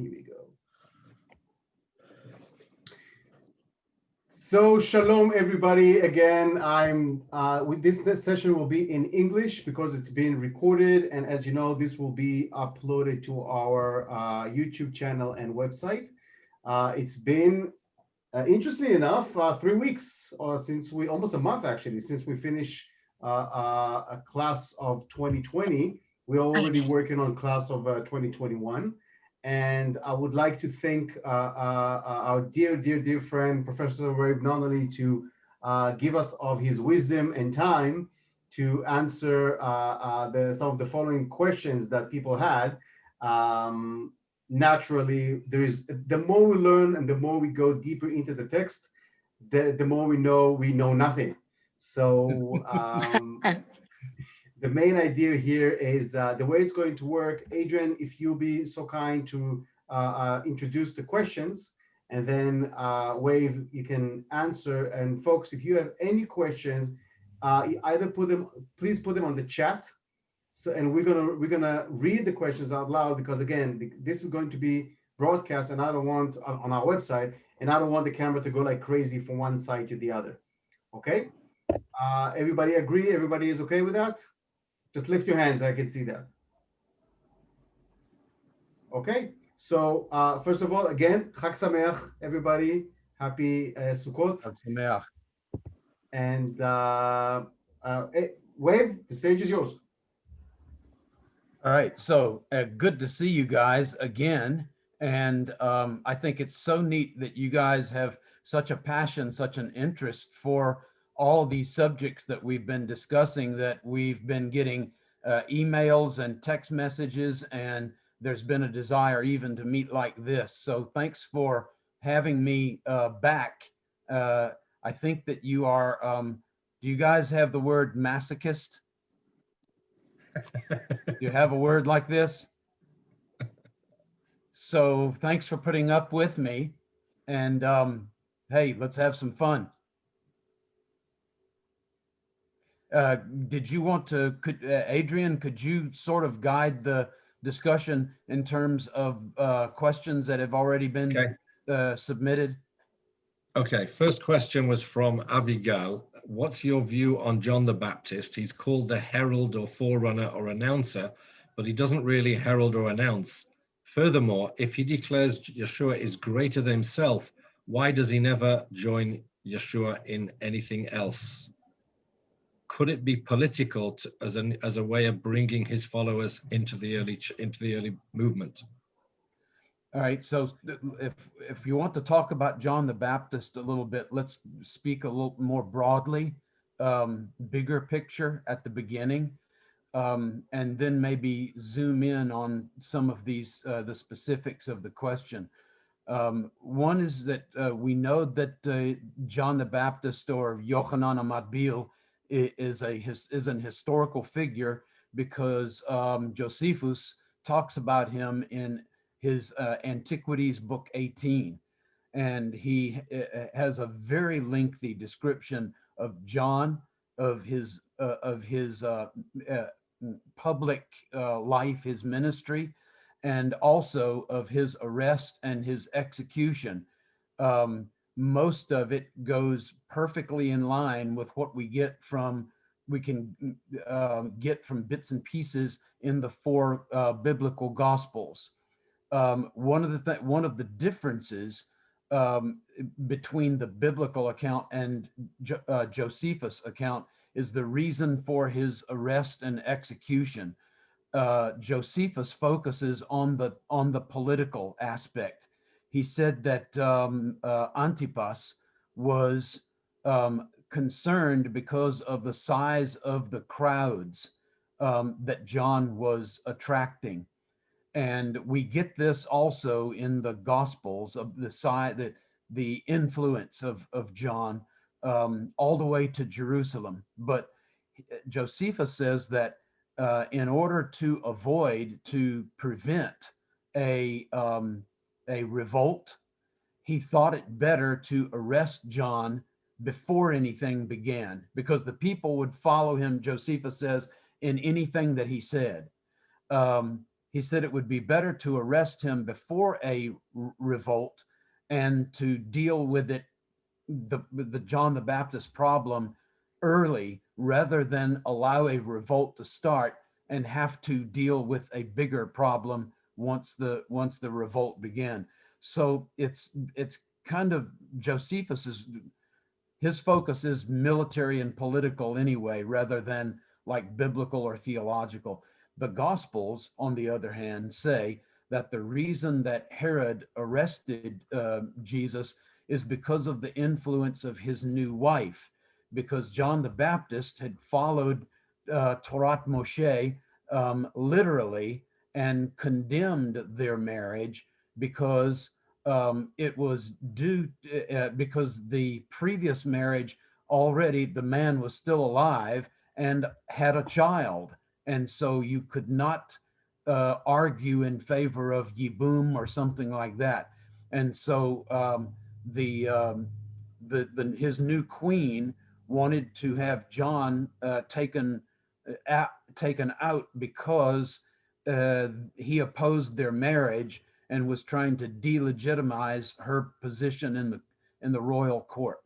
here we go. So shalom everybody. Again, I'm with this session will be in English because it's being recorded, and as you know, this will be uploaded to our YouTube channel and website. It's been interestingly enough 3 weeks, or since we almost a month actually, since we finished a class of 2020. We're already working on class of 2021. And I would like to thank our dear friend, Professor Nunnally, to give us of his wisdom and time to answer some of the following questions that people had. Naturally, the more we learn and the more we go deeper into the text, the more we know nothing. So the main idea here is the way it's going to work. Adrian, if you'll be so kind to introduce the questions, and then Wave, you can answer. And folks, if you have any questions, either please put them on the chat. So, and we're gonna read the questions out loud, because again, this is going to be broadcast, and I don't want on our website, and I don't want the camera to go like crazy from one side to the other. Okay, everybody agree? Everybody is okay with that? Just lift your hands, I can see that. Okay, so first of all, again, Chag Sameach, everybody. Happy Sukkot. Chag Sameach. And Wave, the stage is yours. All right, so good to see you guys again. And I think it's so neat that you guys have such a passion, such an interest for all these subjects that we've been discussing, that we've been getting emails and text messages, and there's been a desire even to meet like this. So thanks for having me back. I think that you are, do you guys have the word masochist? Do you have a word like this? So thanks for putting up with me. And hey, let's have some fun. Did you want to, Adrian, could you sort of guide the discussion in terms of questions that have already been submitted? Okay, first question was from Avigal. What's your view on John the Baptist? He's called the herald or forerunner or announcer, but he doesn't really herald or announce. Furthermore, if he declares Yeshua is greater than himself, why does he never join Yeshua in anything else? Could it be political as a way of bringing his followers into the early movement? All right, so if you want to talk about John the Baptist a little bit, let's speak a little more broadly, bigger picture at the beginning, and then maybe zoom in on some of these, the specifics of the question. One is that we know that John the Baptist, or Yochanan HaMatbil, is an historical figure, because Josephus talks about him in his Antiquities book 18, and he has a very lengthy description of John, of his public life, his ministry, and also of his arrest and his execution. Most of it goes perfectly in line with what we get from, get from bits and pieces in the four biblical gospels. One of the differences between the biblical account and Josephus' account is the reason for his arrest and execution. Josephus focuses on the political aspect. He said that Antipas was concerned because of the size of the crowds that John was attracting. And we get this also in the Gospels, of the influence of John all the way to Jerusalem. But Josephus says that in order to prevent a revolt, he thought it better to arrest John before anything began, because the people would follow him, Josephus says, in anything that he said. he said it would be better to arrest him before a revolt and to deal with it, the John the Baptist problem, early, rather than allow a revolt to start and have to deal with a bigger problem once the revolt began. So it's kind of Josephus's, his focus is military and political anyway, rather than like biblical or theological. The Gospels, on the other hand, say that the reason that Herod arrested Jesus is because of the influence of his new wife, because John the Baptist had followed Torat Moshe literally and condemned their marriage because it was due because the previous marriage, already the man was still alive and had a child, and so you could not argue in favor of Yibum or something like that. And so his new queen wanted to have John taken out because he opposed their marriage and was trying to delegitimize her position in the royal court.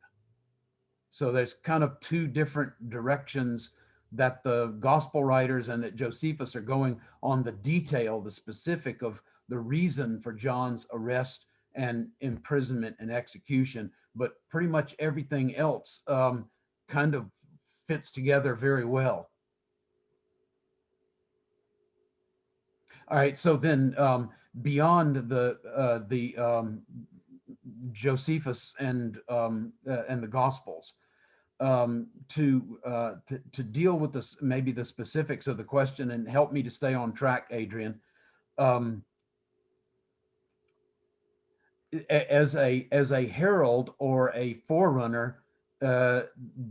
So there's kind of two different directions that the gospel writers and that Josephus are going on, the detail, the specific of the reason for John's arrest and imprisonment and execution, but pretty much everything else kind of fits together very well. All right, so then beyond the Josephus and the Gospels, to deal with this, maybe the specifics of the question, and help me to stay on track, Adrian. As a herald or a forerunner,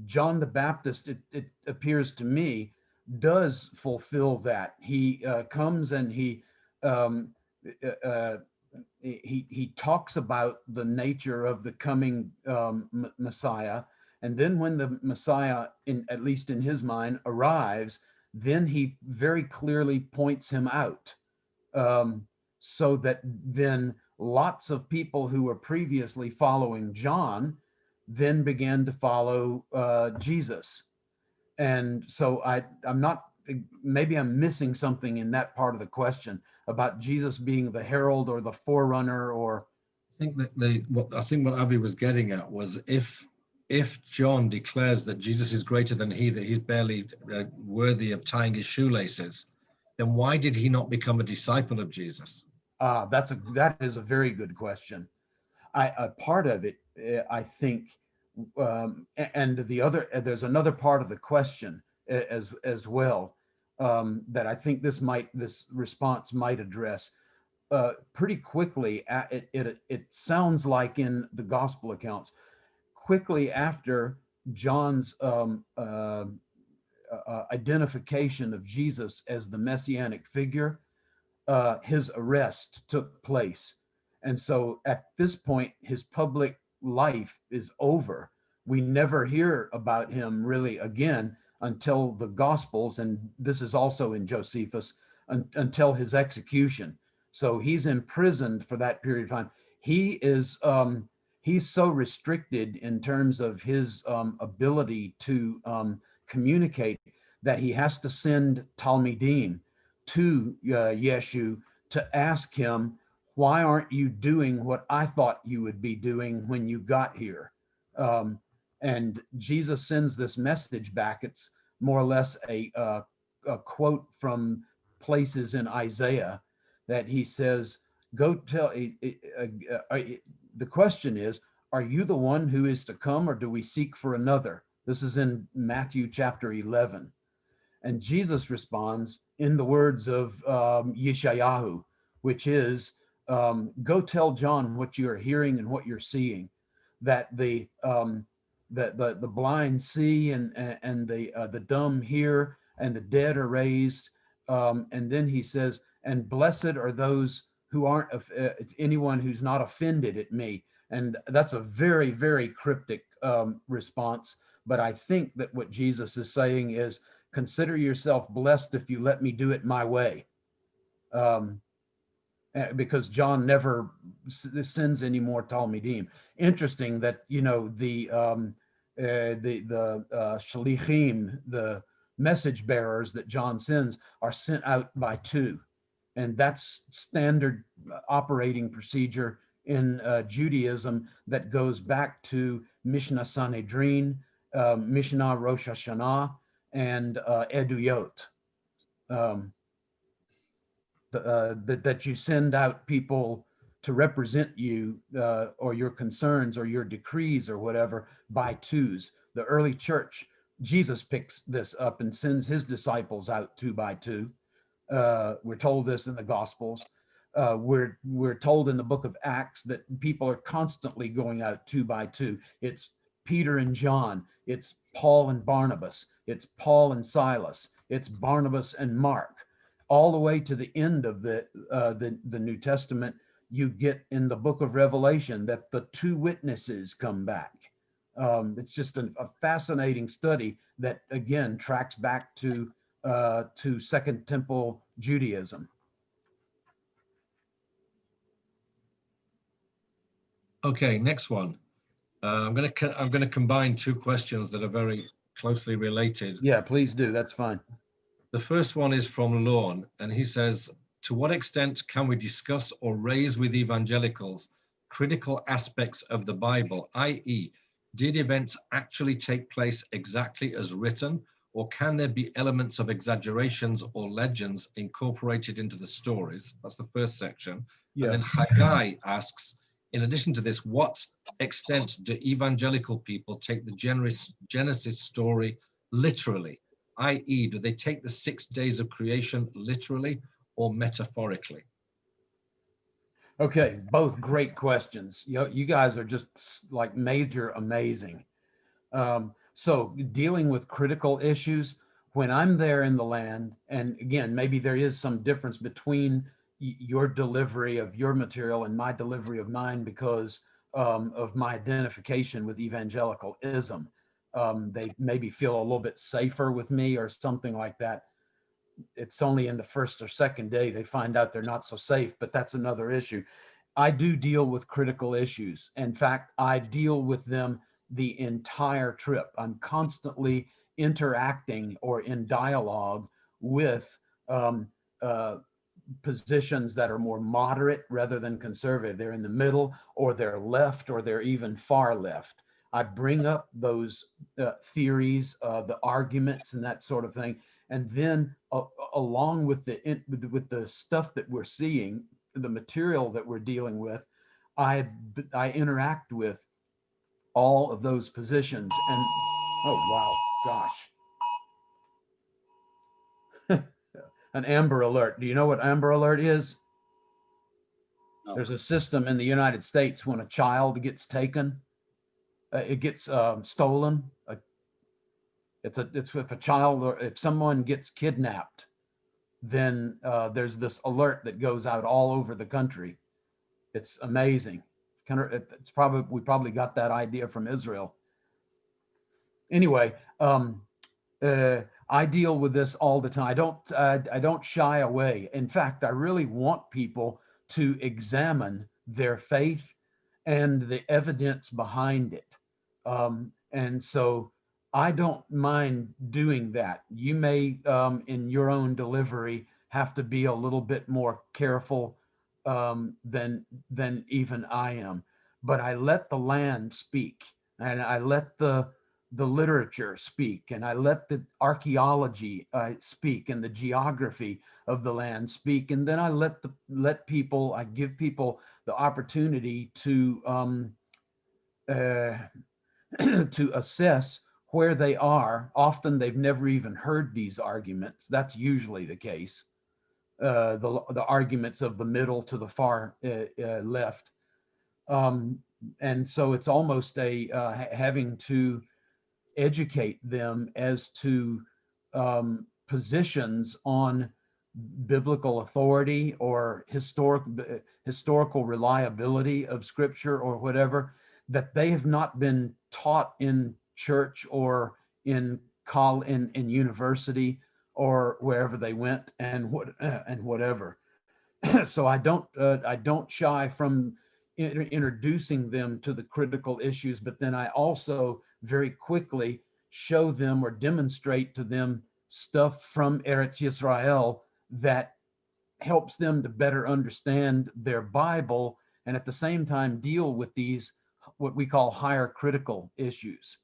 John the Baptist, it appears to me, does fulfill that. He comes and he talks about the nature of the coming Messiah, and then when the Messiah, at least in his mind, arrives, then he very clearly points him out, so that then lots of people who were previously following John then began to follow Jesus. And so I'm not, maybe I'm missing something in that part of the question about Jesus being the herald or the forerunner, or. I think that what Avi was getting at was, if John declares that Jesus is greater than he, that he's barely worthy of tying his shoelaces, then why did he not become a disciple of Jesus? That is a very good question. A part of it, I think, and there's another part of the question as well, that I think this response might address pretty quickly. It sounds like in the gospel accounts, quickly after John's identification of Jesus as the messianic figure, his arrest took place. And so at this point, his public life is over. We never hear about him really again until the Gospels, and this is also in Josephus, until his execution. So he's imprisoned for that period of time. He's so restricted in terms of his ability to communicate that he has to send Talmidim to Yeshu to ask him, why aren't you doing what I thought you would be doing when you got here? And Jesus sends this message back. It's more or less a quote from places in Isaiah that he says, go tell, the question is, are you the one who is to come, or do we seek for another? This is in Matthew chapter 11. And Jesus responds in the words of Yeshayahu, which is, go tell John what you're hearing and what you're seeing, that the blind see and the dumb hear and the dead are raised. And then he says, and blessed are those who aren't, anyone who's not offended at me. And that's a very, very cryptic response. But I think that what Jesus is saying is, consider yourself blessed if you let me do it my way. Um, because John never sends any more Talmidim. Interesting that, you know, the shalichim, the message bearers that John sends, are sent out by two, and that's standard operating procedure in Judaism that goes back to Mishnah Sanhedrin, Mishnah Rosh Hashanah, and Eduyot. That you send out people to represent you, or your concerns or your decrees or whatever, by twos. The early church, Jesus picks this up and sends his disciples out two by two. We're told this in the Gospels. We're told in the book of Acts that people are constantly going out two by two. It's Peter and John. It's Paul and Barnabas. It's Paul and Silas. It's Barnabas and Mark. All the way to the end of the New Testament, you get in the book of Revelation that the two witnesses come back. It's just a fascinating study that, again, tracks back to Second Temple Judaism. Okay, next one. I'm going to combine two questions that are very closely related. Yeah, please do. That's fine. The first one is from Lorne, and he says, to what extent can we discuss or raise with evangelicals critical aspects of the Bible, i.e., did events actually take place exactly as written, or can there be elements of exaggerations or legends incorporated into the stories? That's the first section. Yeah. And then Haggai asks, in addition to this, what extent do evangelical people take the Genesis story literally? I.e., do they take the 6 days of creation literally or metaphorically? Okay, both great questions. You guys are just like major amazing. So dealing with critical issues, when I'm there in the land, and again, maybe there is some difference between your delivery of your material and my delivery of mine because of my identification with evangelicalism. They maybe feel a little bit safer with me or something like that. It's only in the first or second day they find out they're not so safe, but that's another issue. I do deal with critical issues. In fact, I deal with them the entire trip. I'm constantly interacting or in dialogue with positions that are more moderate rather than conservative. They're in the middle, or they're left, or they're even far left. I bring up those theories, the arguments, and that sort of thing, and then along with the stuff that we're seeing, the material that we're dealing with, I interact with all of those positions. And oh wow, gosh. An Amber Alert. Do you know what Amber Alert is? No. There's a system in the United States when a child gets taken, it gets stolen. It's if a child, or if someone gets kidnapped, then there's this alert that goes out all over the country. It's amazing. It's probably, we probably got that idea from Israel. Anyway, I deal with this all the time. I don't shy away. In fact, I really want people to examine their faith and the evidence behind it. And so I don't mind doing that. You may, in your own delivery, have to be a little bit more careful than even I am. But I let the land speak, and I let the literature speak, and I let the archaeology speak, and the geography of the land speak, and then I I give people the opportunity to to assess where they are. Often they've never even heard these arguments. That's usually the case. The arguments of the middle to the far left. And so it's almost having to educate them as to positions on biblical authority or historical reliability of scripture or whatever, that they have not been taught in church or in university or wherever they went, and whatever. So I don't shy from introducing them to the critical issues, but then I also very quickly show them or demonstrate to them stuff from Eretz Yisrael that helps them to better understand their Bible, and at the same time deal with these what we call higher critical issues.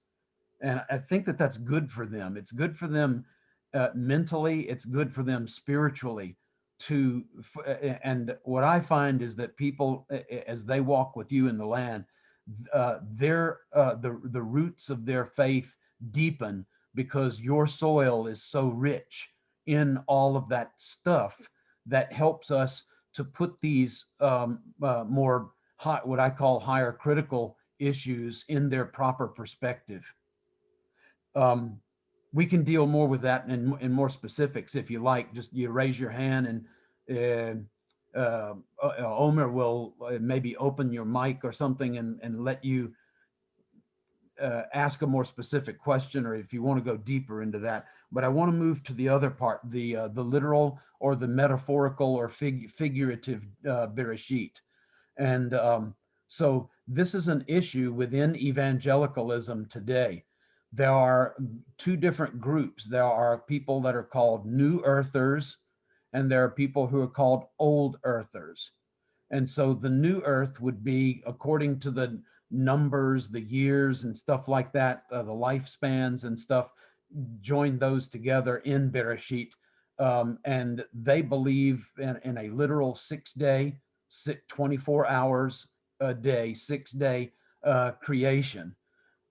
And I think that that's good for them. It's good for them mentally. It's good for them spiritually. And what I find is that people, as they walk with you in the land, the roots of their faith deepen because your soil is so rich in all of that stuff that helps us to put these more high, what I call higher critical issues in their proper perspective. Um, we can deal more with that in more specifics if you like. Just you raise your hand and Omer will maybe open your mic or something and let you ask a more specific question, or if you want to go deeper into that. But I want to move to the other part, the literal or the metaphorical or figurative Bereshit. And so this is an issue within evangelicalism today. There are two different groups. There are people that are called New Earthers, and there are people who are called Old Earthers. And so the New Earth would be, according to the numbers, the years and stuff like that, the lifespans and stuff, join those together in Bereshit. And they believe in a literal 6-day, 24 hours a day, 6-day creation.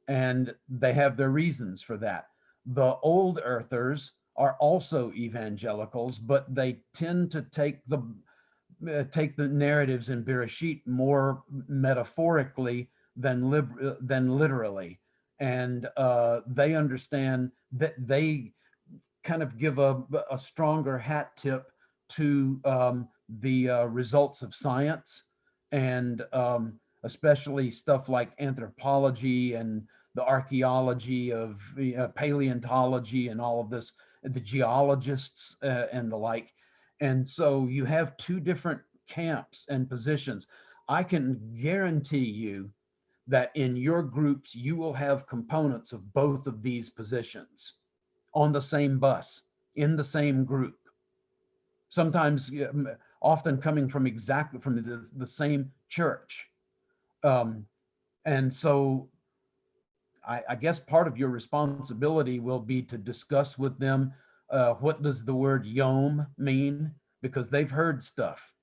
And they have their reasons for that. The Old Earthers are also evangelicals, but they tend to take the narratives in Bereshit more metaphorically than literally, and they understand that they kind of give a stronger hat tip to the results of science, and especially stuff like anthropology and the archaeology of paleontology and all of this, the geologists and the like. And so you have two different camps and positions. I can guarantee you that in your groups, you will have components of both of these positions on the same bus, in the same group. Sometimes, often coming from exactly from the same church. And so I guess part of your responsibility will be to discuss with them what does the word yom mean, because they've heard stuff.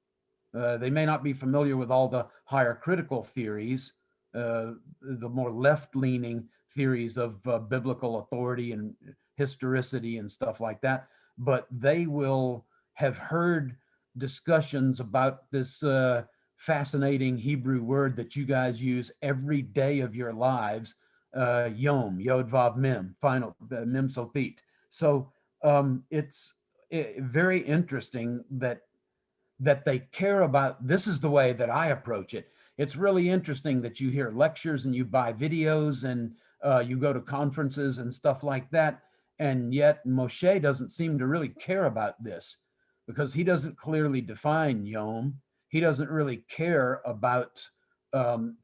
They may not be familiar with all the higher critical theories, the more left-leaning theories of biblical authority and historicity and stuff like that, but they will have heard discussions about this fascinating Hebrew word that you guys use every day of your lives, yom, yod vav mem, final mem sofit. So it's very interesting that they care about. This is the way that I approach it. It's really interesting that you hear lectures and you buy videos and you go to conferences and stuff like that. And yet Moshe doesn't seem to really care about this because he doesn't clearly define Yom. He doesn't really care about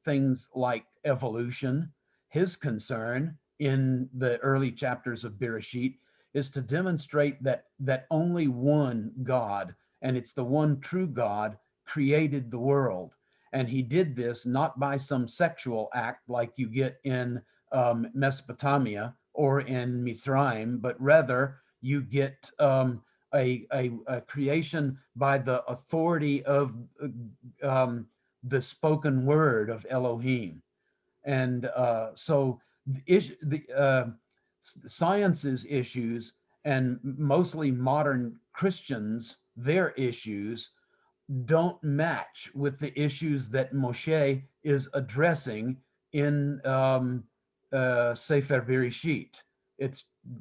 things like evolution. His concern in the early chapters of Bereshit is to demonstrate that only one God, and it's the one true God, created the world. And he did this not by some sexual act like you get in Mesopotamia or in Mizraim, but rather you get a creation by the authority of the spoken word of Elohim. And so the science's issues, and mostly modern Christians, their issues don't match with the issues that Moshe is addressing in Sefer Bereshit.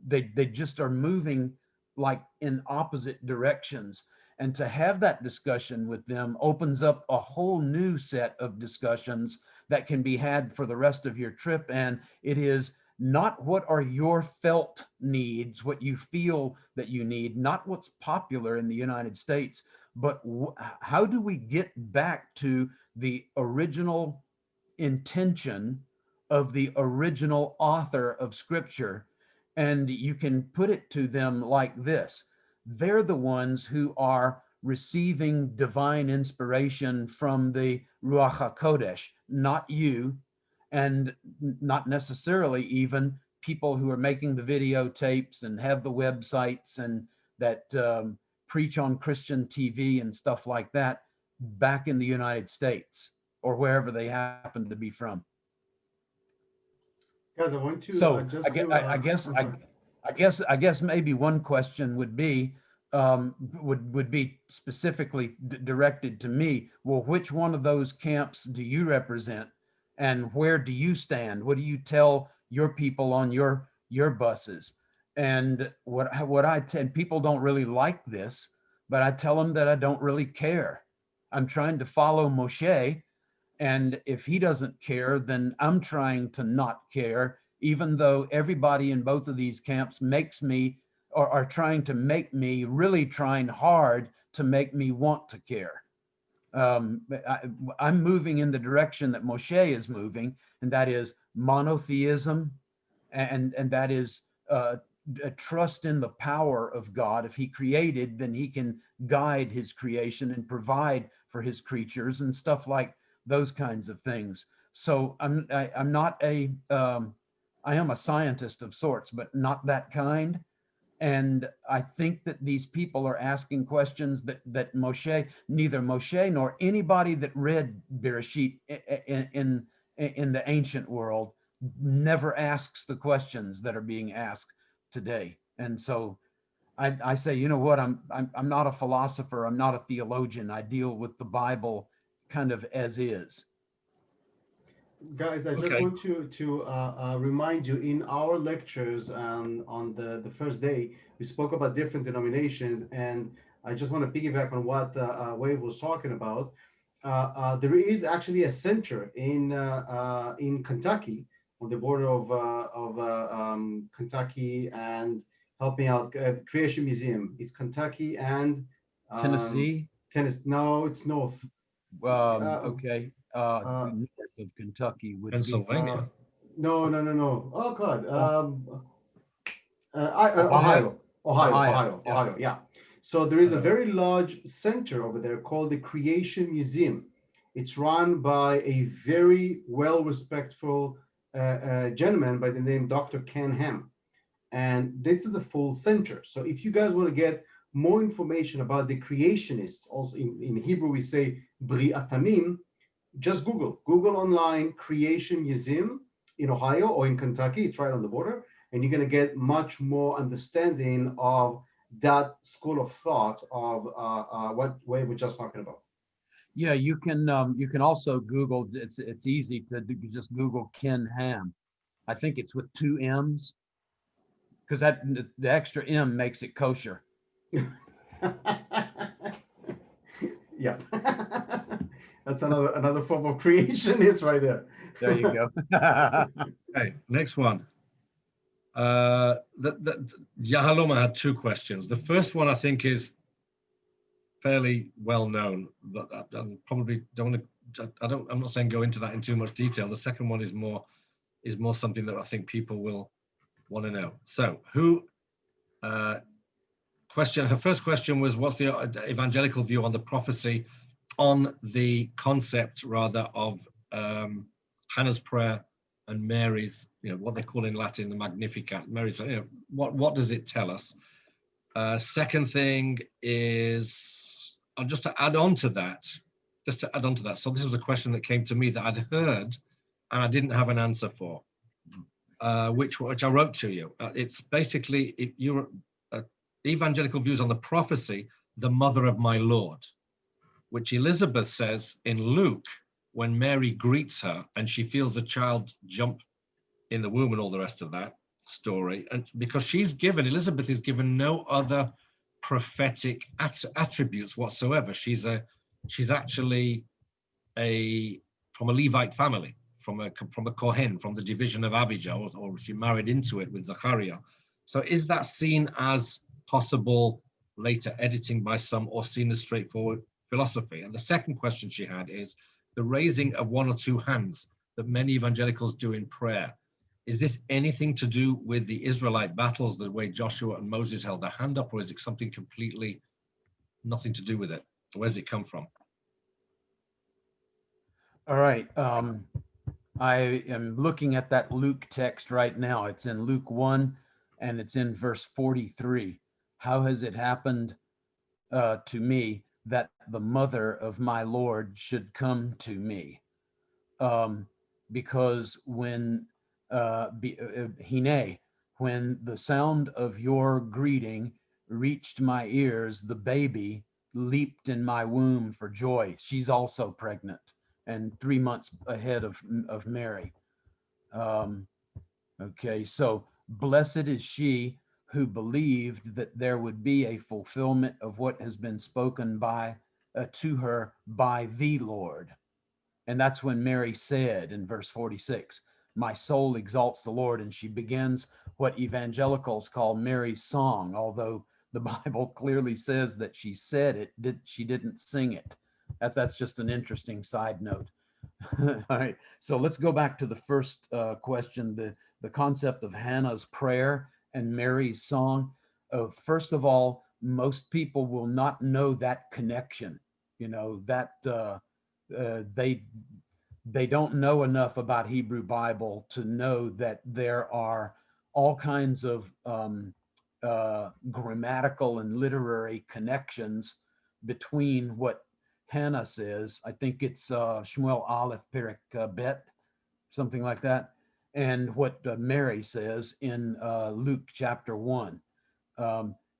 They just are moving like in opposite directions. And to have that discussion with them opens up a whole new set of discussions that can be had for the rest of your trip. And it is not what are your felt needs, what you feel that you need, not what's popular in the United States, but how do we get back to the original intention of the original author of Scripture? And you can put it to them like this: they're the ones who are receiving divine inspiration from the Ruach HaKodesh, not you, and not necessarily even people who are making the videotapes and have the websites and that preach on Christian TV and stuff like that back in the United States or wherever they happen to be from. Guys, I want to So just to. I'm sorry. I guess maybe one question would be would be specifically directed to me. Well, which one of those camps do you represent, and where do you stand? What do you tell your people on your buses? And what I tell people don't really like this, but I tell them that I don't really care. I'm trying to follow Moshe, and if he doesn't care, then I'm trying to not care, even though everybody in both of these camps makes me or are trying to make me, really trying hard to make me want to care. I'm moving in the direction that Moshe is moving, and that is monotheism, and that is a trust in the power of God. If he created, then he can guide his creation and provide for his creatures and stuff like those kinds of things. So I'm not a I am a scientist of sorts, but not that kind. And I think that these people are asking questions that Moshe, neither Moshe nor anybody that read Bereshit in the ancient world, never asks the questions that are being asked today. And so I say, you know what? I'm not a philosopher. I'm not a theologian. I deal with the Bible kind of as is. Guys, I just Okay. want to remind you, in our lectures on the first day, we spoke about different denominations, and I just want to piggyback on what Wade was talking about. There is actually a center in Kentucky, on the border of Kentucky and helping out Creation Museum. It's Kentucky and Tennessee. Tennessee. No, it's north. Okay. Uh, North of Kentucky would be Pennsylvania. no. Oh God. Ohio. Ohio. Yeah. So there is a Uh, very large center over there called the Creation Museum. It's run by a very well-respectful gentleman by the name Dr. Ken Ham, and this is a full center. So if you guys want to get more information about the creationists, also in Hebrew we say Bri'atamim, just Google online Creation Museum in Ohio or in Kentucky. It's right on the border, and you're going to get much more understanding of that school of thought of what we were just talking about. Yeah, you can also Google. It's easy to do, just Google Ken Ham. I think it's with 2 M's, because that the extra M makes it kosher. Yeah. That's another form of creationist right there. There you go. okay, next one. Yahaloma had 2 questions. The first one I think is fairly well known, but I probably don't want to. I'm not saying go into that in too much detail. The second one is more something that I think people will want to know. So her first question was, what's the evangelical view on the prophecy, on the concept rather of Hannah's prayer and Mary's, what they call in Latin the Magnificat. Mary's, what does it tell us? Second thing is, just to add on to that. So this was a question that came to me that I'd heard and I didn't have an answer for, which I wrote to you. It's basically, evangelical views on the prophecy, the mother of my Lord, which Elizabeth says in Luke when Mary greets her and she feels the child jump in the womb and all the rest of that story. And because Elizabeth is given no other prophetic attributes whatsoever. She's actually from a Levite family, from a Kohen, from the division of Abijah, or she married into it with Zachariah. So is that seen as possible later editing by some, or seen as straightforward philosophy? And the second question she had is the raising of one or two hands that many evangelicals do in prayer. Is this anything to do with the Israelite battles, the way Joshua and Moses held their hand up, or is it something completely nothing to do with it? Where does it come from? All right. I am looking at that Luke text right now. It's in Luke 1 and it's in verse 43. How has it happened to me that the mother of my Lord should come to me? Because when Hine, when the sound of your greeting reached my ears, the baby leaped in my womb for joy. She's also pregnant and 3 months ahead of Mary. Okay, so blessed is she who believed that there would be a fulfillment of what has been spoken by to her by the Lord. And that's when Mary said in verse 46, my soul exalts the Lord. And she begins what evangelicals call Mary's song, although the Bible clearly says that she said it, she didn't sing it. That's just an interesting side note. All right, so let's go back to the first question, the concept of Hannah's prayer and Mary's song. First of all, most people will not know that connection, you know, that they don't know enough about Hebrew Bible to know that there are all kinds of grammatical and literary connections between what Hannah says. I think it's Shmuel Aleph Perek Bet, something like that, and what Mary says in Luke chapter 1.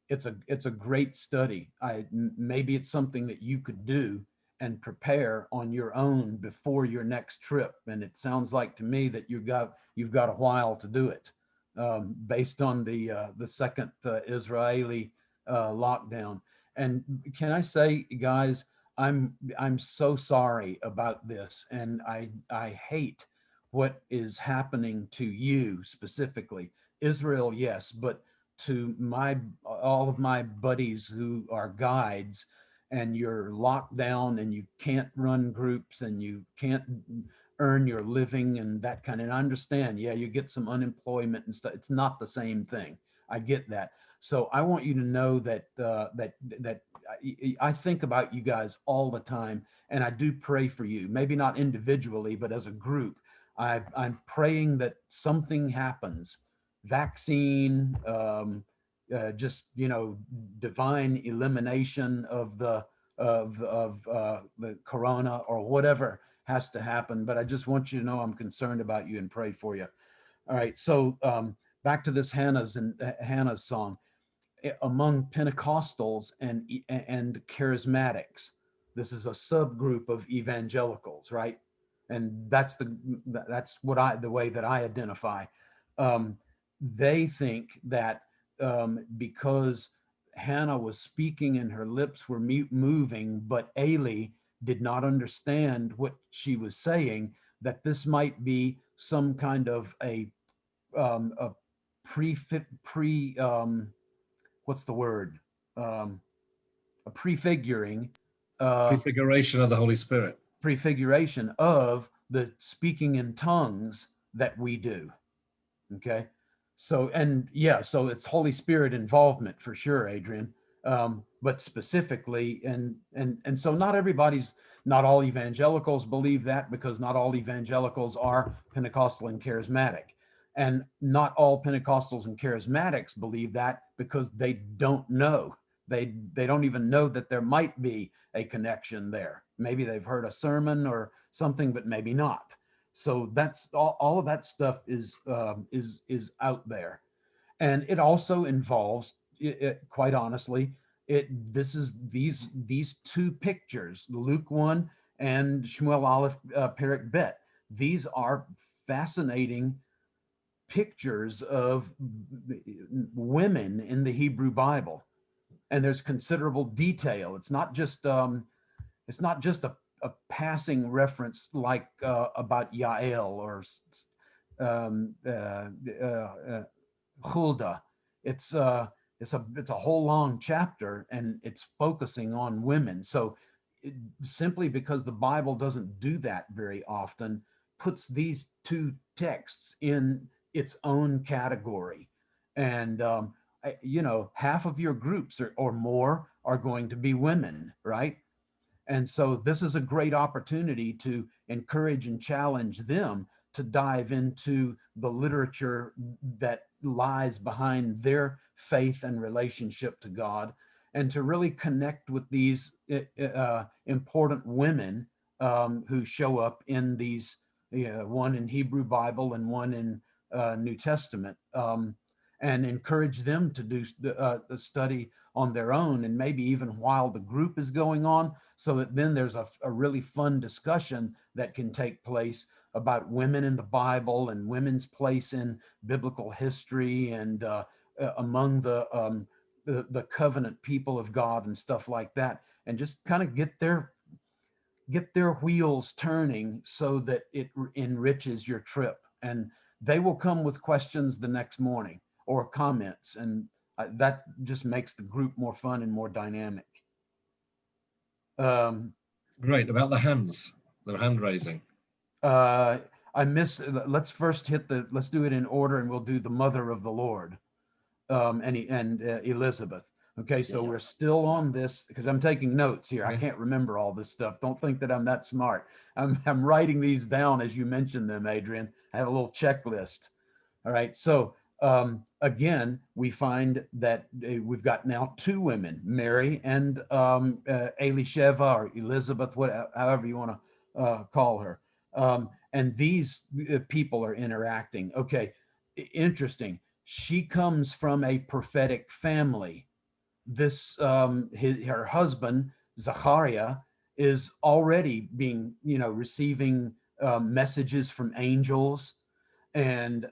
It's a great study. Maybe it's something that you could do and prepare on your own before your next trip. And it sounds like to me that you've got a while to do it, based on the second Israeli lockdown. And can I say, guys, I'm so sorry about this, and I hate what is happening to you specifically. Israel, yes, but to all of my buddies who are guides, and you're locked down and you can't run groups and you can't earn your living and that kind of, and I understand, yeah, you get some unemployment and stuff. It's not the same thing. I get that. So I want you to know that that I think about you guys all the time, and I do pray for you, maybe not individually, but as a group. I'm praying that something happens, vaccine, just, you know, divine elimination of the corona or whatever has to happen. But I just want you to know I'm concerned about you and pray for you. All right, so back to this Hannah's song. Among Pentecostals and charismatics, this is a subgroup of evangelicals, right? And that's the way that I identify. They think that because Hannah was speaking and her lips were moving, but Eli did not understand what she was saying, that this might be some kind of a what's the word? A prefiguring, Prefiguration of the Holy Spirit. prefiguration of the speaking in tongues that we do. Okay. So, and yeah, so it's Holy Spirit involvement for sure, Adrian. But specifically, and so not all evangelicals believe that, because not all evangelicals are Pentecostal and charismatic. And not all Pentecostals and charismatics believe that because they don't know. They don't even know that there might be a connection there. Maybe they've heard a sermon or something, but maybe not. So that's all of that stuff is out there, and it also involves, quite honestly, these two pictures, Luke 1 and Shmuel Aleph Perek Bet. These are fascinating pictures of women in the Hebrew Bible, and there's considerable detail. It's not just a passing reference like about Yael or Huldah. It's it's a whole long chapter, and it's focusing on women. So simply because the Bible doesn't do that very often, puts these two texts in its own category. And you know, half of your groups or more are going to be women, right? And so this is a great opportunity to encourage and challenge them to dive into the literature that lies behind their faith and relationship to God, and to really connect with these important women who show up in these, one in Hebrew Bible and one in New Testament, and encourage them to do the study on their own, and maybe even while the group is going on, so that then there's a really fun discussion that can take place about women in the Bible and women's place in biblical history, and among the covenant people of God and stuff like that, and just kind of get their wheels turning so that it enriches your trip. And they will come with questions the next morning or comments, and that just makes the group more fun and more dynamic. Great. About the hands, the hand raising. Let's first let's do it in order, and we'll do the mother of the Lord, and Elizabeth. Okay, so we're still on this because I'm taking notes here. I can't remember all this stuff. Don't think that I'm that smart. I'm writing these down as you mentioned them, Adrian. I have a little checklist. All right, so again, we find that we've got now two women, Mary and Elisheva, or Elizabeth, however you want to call her. And these people are interacting. Okay, interesting. She comes from a prophetic family. Her husband, Zachariah, is already being, receiving messages from angels, and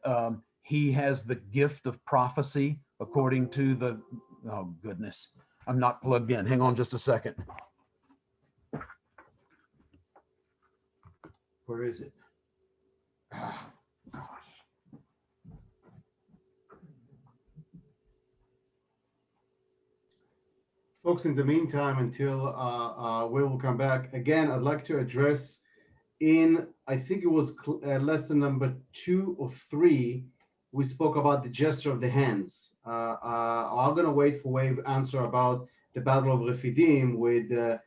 he has the gift of prophecy according to the, oh goodness, I'm not plugged in. Hang on just a second. Where is it? Oh, gosh. Folks, in the meantime, until we will come back, again, I'd like to address I think it was lesson number 2 or 3, we spoke about the gesture of the hands. I'm going to wait for Wave's answer about the Battle of Rephidim with Aaron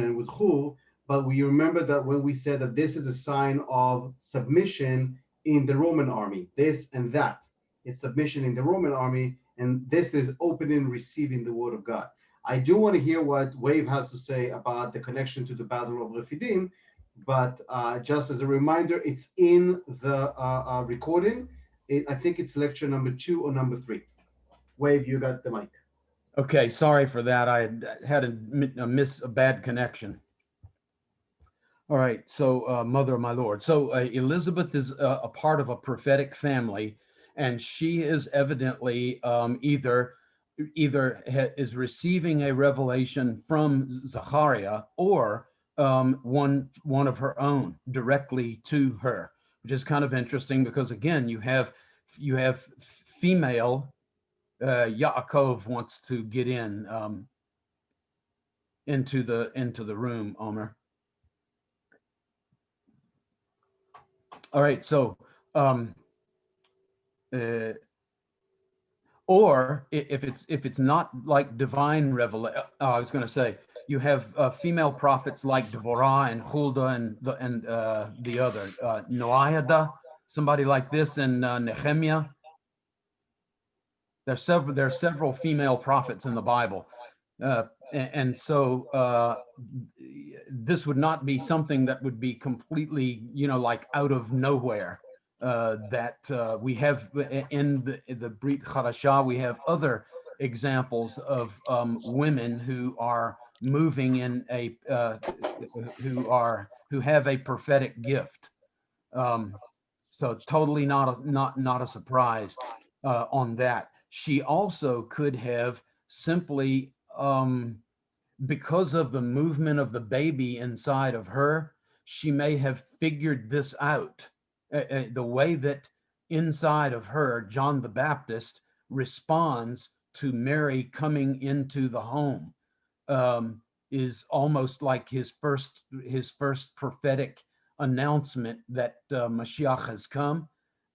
and with Hur. But we remember that when we said that this is a sign of submission in the Roman army, this and that. It's submission in the Roman army, and this is opening, receiving the word of God. I do want to hear what Wave has to say about the connection to the Battle of Rephidim, but just as a reminder, it's in the recording. I think it's lecture number 2 or number 3. Wave, you got the mic. Okay, sorry for that. I had a bad connection. All right, so Mother of my Lord. So Elizabeth is a part of a prophetic family, and she is evidently either is receiving a revelation from Zachariah, or one of her own directly to her, which is kind of interesting because again, you have female. Yaakov wants to get into the room, Omer. All right, so or if it's not like divine revelation, I was going to say you have female prophets like Devorah and Huldah and the other Noaiada, somebody like this, and Nehemiah. There's several female prophets in the Bible, and so this would not be something that would be completely, like out of nowhere. That we have in the Brit Chadashah, we have other examples of women who are moving in a who have a prophetic gift. So totally not a surprise on that. She also could have simply, because of the movement of the baby inside of her, she may have figured this out. The way that inside of her, John the Baptist responds to Mary coming into the home, is almost like his first prophetic announcement that Mashiach has come.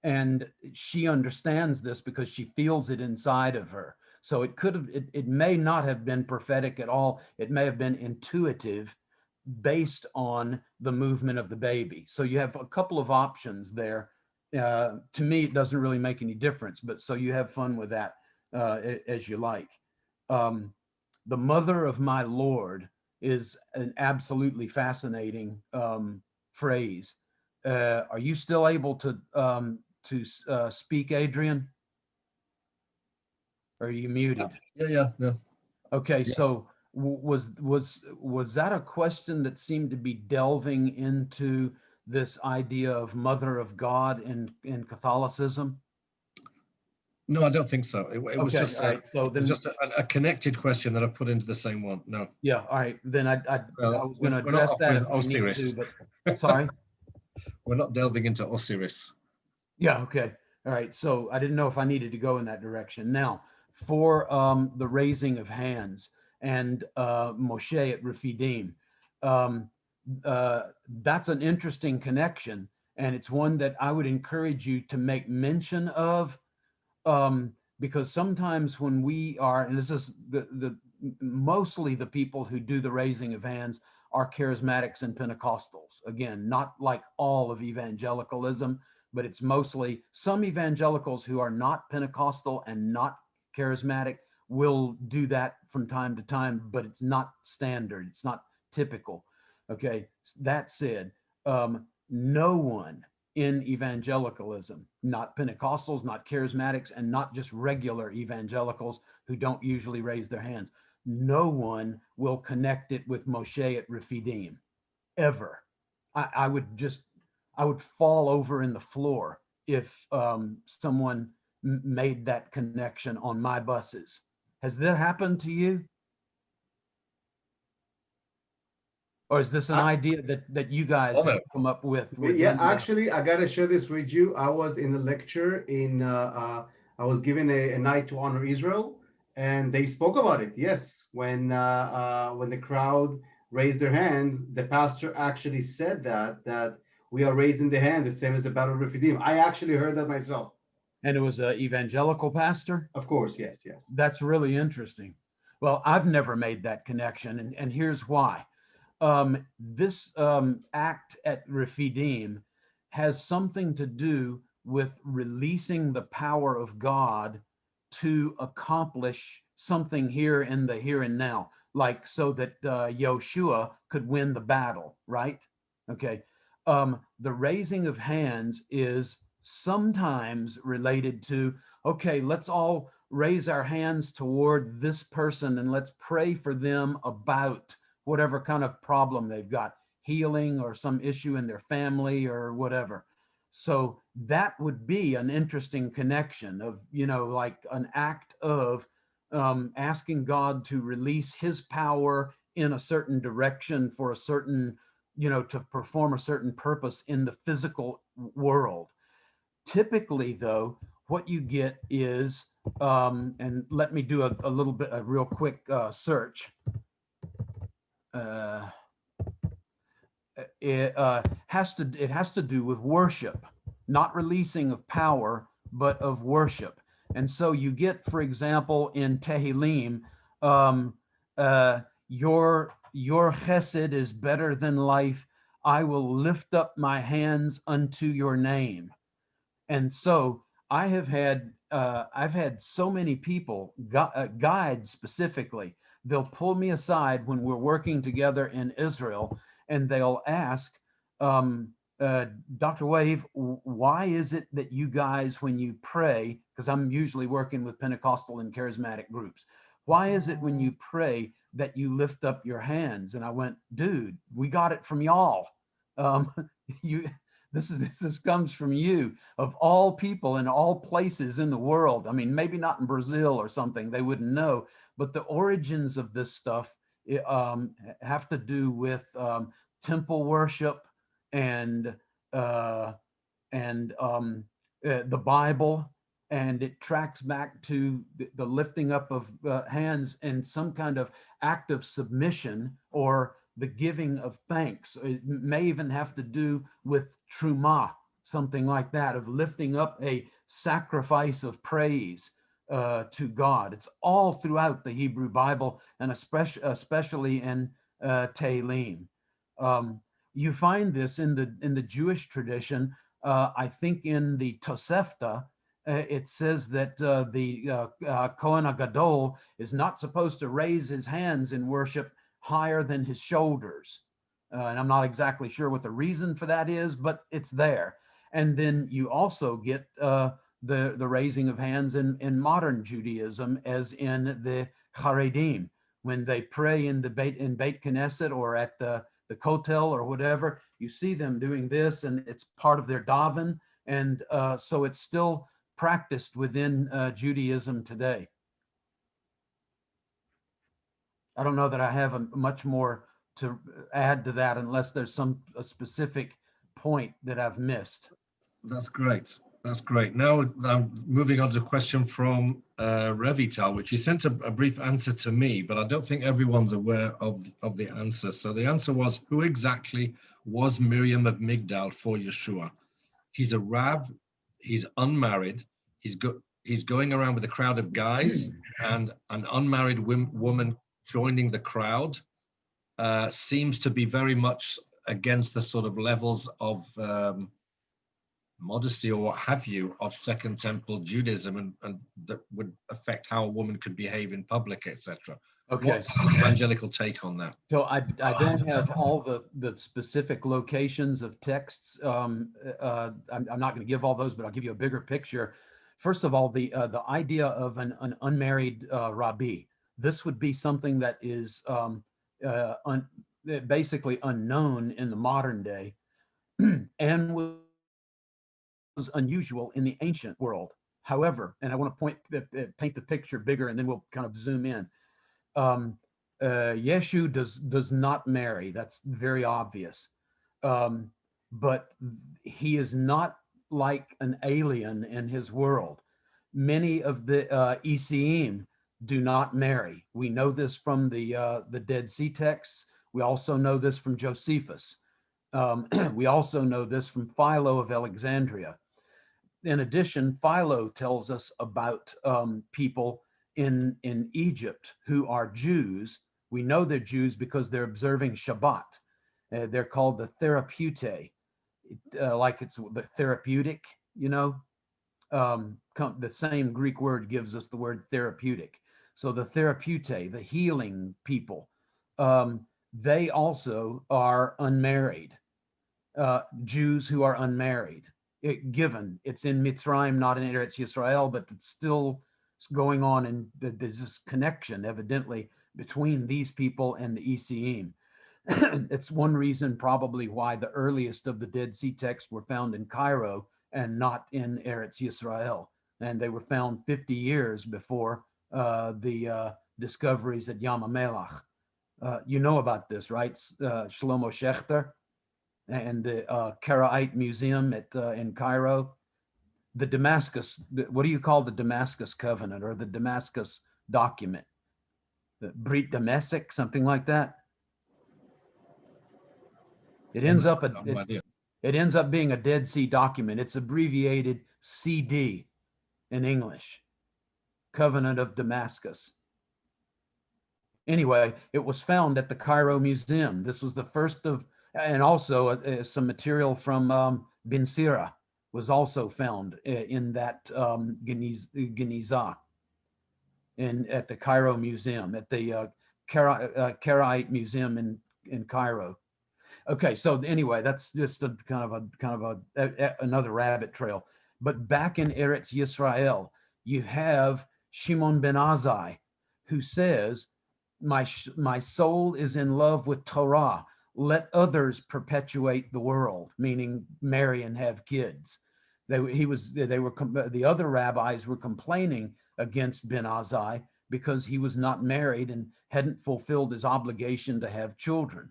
And she understands this because she feels it inside of her. So it may not have been prophetic at all. It may have been intuitive based on the movement of the baby. So you have a couple of options there. To me, it doesn't really make any difference, but so you have fun with that as you like. The mother of my Lord is an absolutely fascinating phrase. Are you still able to speak, Adrian? Or are you muted? Yeah. Okay, Yes. so was that a question that seemed to be delving into this idea of Mother of God in Catholicism? No, I don't think so. It was Okay, just all right. So then, a connected question that I put into the same one. No, yeah, all right. Then I was going to we're not address that offering if we need to, Osiris. but sorry. We're not delving into Osiris. Yeah, okay. All right. So I didn't know if I needed to go in that direction. Now, for the raising of hands and Moshe at Rephidim, um, that's an interesting connection. And it's one that I would encourage you to make mention of, because sometimes when we are, and this is the mostly the people who do the raising of hands are charismatics and Pentecostals. Again, not like all of evangelicalism, but it's mostly some evangelicals who are not Pentecostal and not charismatic will do that from time to time, but it's not standard. It's not typical. Okay. That said, no one in evangelicalism, not Pentecostals, not charismatics, and not just regular evangelicals who don't usually raise their hands. No one will connect it with Moshe at Rephidim, ever. I would fall over in the floor if someone made that connection on my buses. Has that happened to you? Or is this an idea that you guys have come up with? Yeah, actually, I gotta share this with you. I was in a lecture I was given a night to honor Israel, and they spoke about it. Yes, when the crowd raised their hands, the pastor actually said that we are raising the hand, the same as the Battle of Rephidim. I actually heard that myself. And it was an evangelical pastor? Of course, yes. That's really interesting. Well, I've never made that connection, and here's why. This act at Rephidim has something to do with releasing the power of God to accomplish something here in the here and now, like so that Yoshua could win the battle, right? Okay. The raising of hands is sometimes related to, okay, let's all raise our hands toward this person and let's pray for them about whatever kind of problem they've got, healing or some issue in their family or whatever. So that would be an interesting connection of, like an act of asking God to release his power in a certain direction for a certain, to perform a certain purpose in the physical world. Typically, though, what you get is, and let me do a little bit, a real quick search. It has to do with worship, not releasing of power, but of worship. And so you get, for example, in Tehillim, your chesed is better than life. I will lift up my hands unto your name. And so I've had so many people, guides specifically, they'll pull me aside when we're working together in Israel, and they'll ask, Dr. Wave, why is it that you guys, when you pray, because I'm usually working with Pentecostal and charismatic groups, why is it when you pray that you lift up your hands? And I went, dude, we got it from y'all. This comes from you, of all people in all places in the world. I mean, maybe not in Brazil or something, they wouldn't know, but the origins of this stuff have to do with temple worship and the Bible, and it tracks back to the lifting up of hands and some kind of act of submission or the giving of thanks. It may even have to do with truma, something like that, of lifting up a sacrifice of praise to God. It's all throughout the Hebrew Bible, and especially in Tehillim. You find this in the Jewish tradition. I think in the Tosefta, it says that the Kohen HaGadol is not supposed to raise his hands in worship higher than his shoulders. And I'm not exactly sure what the reason for that is, but it's there. And then you also get the raising of hands in modern Judaism, as in the Haredim, when they pray in Beit Knesset or at the Kotel or whatever. You see them doing this, and it's part of their daven. And so it's still practiced within Judaism today. I don't know that I have much more to add to that, unless there's a specific point that I've missed. That's great. That's great. Now I'm moving on to a question from Revital, which he sent a brief answer to me, but I don't think everyone's aware of the answer. So the answer was, who exactly was Miriam of Migdal for Yeshua? He's a Rav, he's unmarried, he's going around with a crowd of guys, and an unmarried woman joining the crowd seems to be very much against the sort of levels of modesty or what have you of Second Temple Judaism, and that would affect how a woman could behave in public, etc. Okay. What's the evangelical take on that? So I don't have all the specific locations of texts. I'm not going to give all those, but I'll give you a bigger picture. First of all, the idea of an unmarried rabbi. This would be something that is basically unknown in the modern day, and was unusual in the ancient world. However, and I want to paint the picture bigger, and then we'll kind of zoom in. Yeshu does not marry. That's very obvious. But he is not like an alien in his world. Many of the Essene do not marry. We know this from the Dead Sea texts. We also know this from Josephus. We also know this from Philo of Alexandria. In addition, Philo tells us about people in Egypt who are Jews. We know they're Jews because they're observing Shabbat. They're called the Therapeutae, like it's the therapeutic, you know. The same Greek word gives us the word therapeutic. So the Therapeutae, the healing people, they also are unmarried. Jews who are unmarried. Given it's in Mitzrayim, not in Eretz Yisrael, but it's still going on, and there's this connection evidently between these people and the Essene. It's one reason probably why the earliest of the Dead Sea texts were found in Cairo and not in Eretz Yisrael, and they were found 50 years before the discoveries at Yam HaMelach. You know about this, right? Shlomo Shechter and the Karaite Museum in Cairo. The Damascus, what do you call the Damascus Covenant or the Damascus document? The Brit Damasic, something like that. It ends up it ends up being a Dead Sea document. It's abbreviated CD in English, Covenant of Damascus. Anyway, it was found at the Cairo Museum. This was the first of, and also some material from Bin Sira was also found in that Geniza at the Cairo Museum, at the Karaite Museum in Cairo. Okay, so anyway, that's just a kind of another rabbit trail. But back in Eretz Yisrael, you have Shimon ben Azai, who says, my soul is in love with Torah. Let others perpetuate the world, meaning marry and have kids. The other rabbis were complaining against Ben Azai because he was not married and hadn't fulfilled his obligation to have children.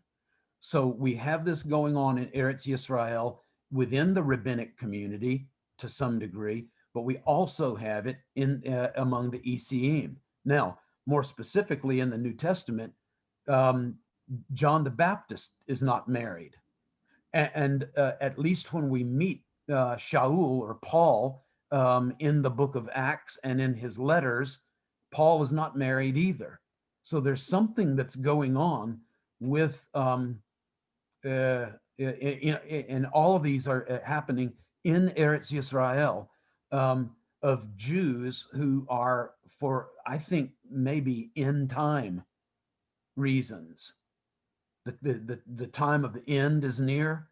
So we have this going on in Eretz Yisrael within the rabbinic community to some degree, but we also have it in among the Essene. Now, more specifically in the New Testament, um, John the Baptist is not married. And at least when we meet Shaul or Paul in the book of Acts and in his letters, Paul is not married either. So there's something that's going on with, and all of these are happening in Eretz Yisrael, of Jews who are, for I think maybe end time reasons, the time of the end is near,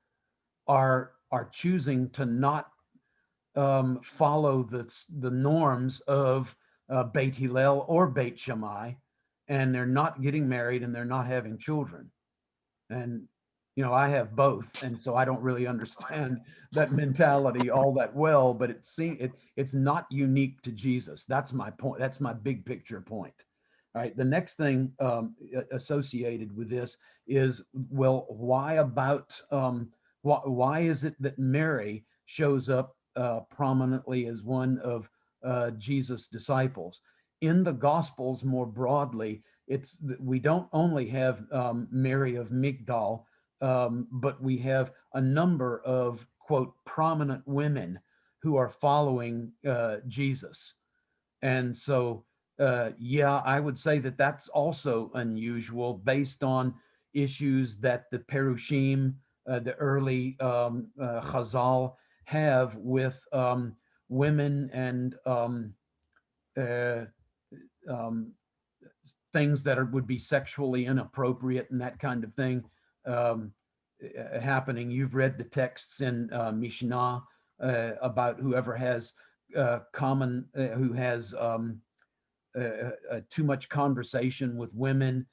are choosing to not follow the norms of Beit Hillel or Beit Shammai, and they're not getting married and they're not having children. And I have both, and so I don't really understand that mentality all that well. But it's not unique to Jesus. That's my point. That's my big picture point. All right. The next thing associated with this is, well, why is it that Mary shows up prominently as one of Jesus' disciples? In the Gospels more broadly, we don't only have Mary of Migdal, but we have a number of, quote, prominent women who are following Jesus. And so, yeah, I would say that that's also unusual based on issues that the Perushim, the early Chazal, have with women and things that would be sexually inappropriate and that kind of thing happening. You've read the texts in Mishnah about whoever has who has too much conversation with women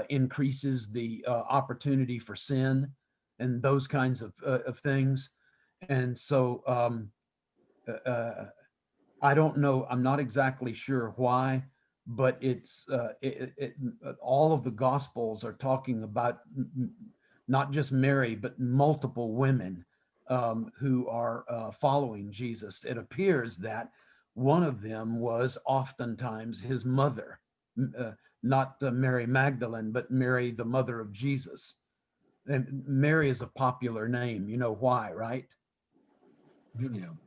increases the opportunity for sin and those kinds of things. And so I don't know. I'm not exactly sure why, but it's all of the Gospels are talking about not just Mary, but multiple women who are following Jesus. It appears that one of them was oftentimes his mother, not Mary Magdalene, but Mary, the mother of Jesus. And Mary is a popular name. You know why, right? Miriam.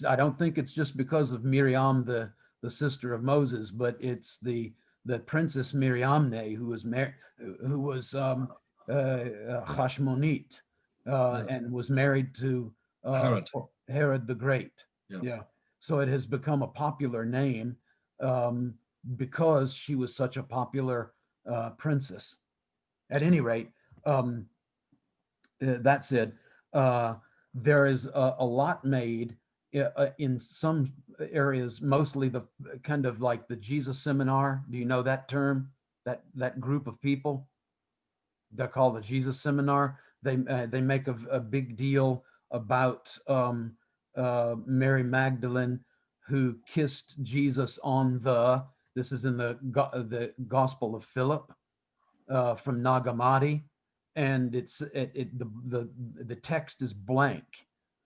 I don't think it's just because of Miriam, the sister of Moses, but it's the princess Miriamne who was Hashmonite and was married to Herod the Great. Yeah. So it has become a popular name because she was such a popular princess. At any rate, that said, there is a lot made in some areas, mostly the kind of like the Jesus Seminar. Do you know that term? That group of people? They're called the Jesus Seminar. They make a big deal about Mary Magdalene, who kissed Jesus on this is in the Gospel of Philip from Nag Hammadi, and the text is blank.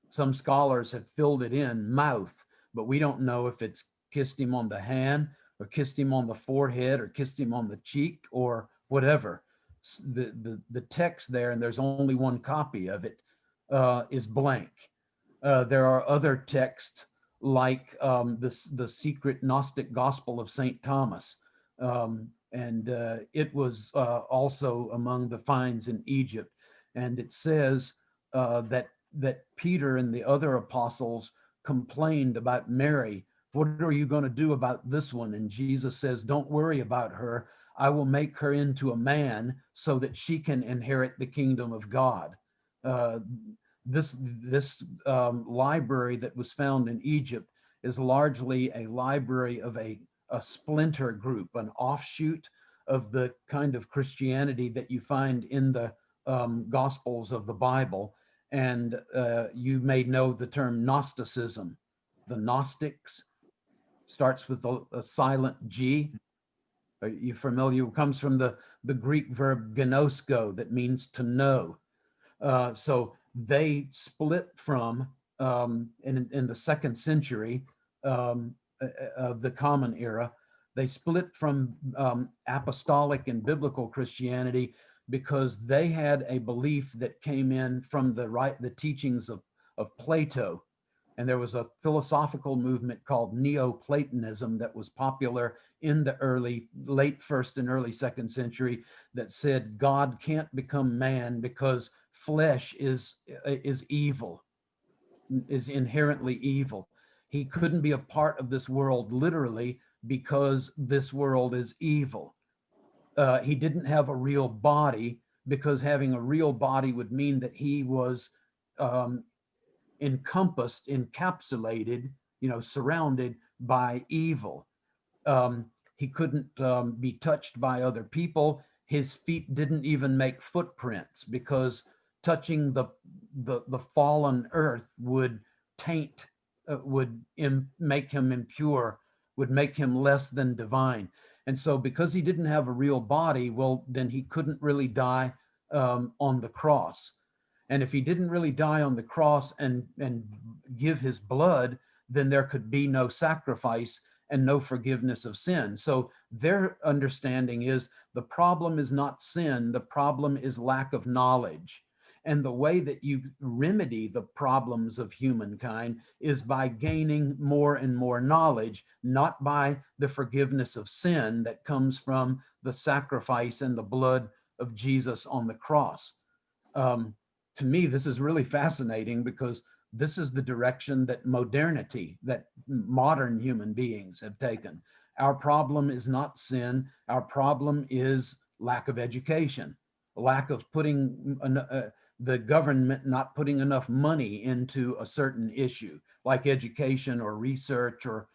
Some scholars have filled it in mouth, but we don't know if it's kissed him on the hand or kissed him on the forehead or kissed him on the cheek or whatever. The text there, and there's only one copy of it, is blank. There are other texts like the secret Gnostic Gospel of St. Thomas, and it was also among the finds in Egypt. And it says that Peter and the other apostles complained about Mary. What are you going to do about this one? And Jesus says, don't worry about her. I will make her into a man so that she can inherit the kingdom of God. This library that was found in Egypt is largely a library of a splinter group, an offshoot of the kind of Christianity that you find in the Gospels of the Bible. And you may know the term Gnosticism. The Gnostics starts with a silent G. Are you familiar? It comes from the Greek verb gnosko, that means to know. So they split from in the 2nd century of the Common Era. They split from apostolic and biblical Christianity because they had a belief that came in from the teachings of Plato. And there was a philosophical movement called Neoplatonism that was popular in the late 1st and early 2nd century that said God can't become man because flesh is evil, is inherently evil. He couldn't be a part of this world literally because this world is evil. He didn't have a real body because having a real body would mean that he was um, encompassed, encapsulated, surrounded by evil. He couldn't be touched by other people. His feet didn't even make footprints because touching the fallen earth would taint, make him impure, would make him less than divine. And so because he didn't have a real body, well, then he couldn't really die on the cross. And if he didn't really die on the cross and give his blood, then there could be no sacrifice and no forgiveness of sin. So their understanding is the problem is not sin, the problem is lack of knowledge. And the way that you remedy the problems of humankind is by gaining more and more knowledge, not by the forgiveness of sin that comes from the sacrifice and the blood of Jesus on the cross. To me, this is really fascinating because this is the direction that modernity, that modern human beings have taken. Our problem is not sin. Our problem is lack of education, lack of putting the government not putting enough money into a certain issue, like education or research or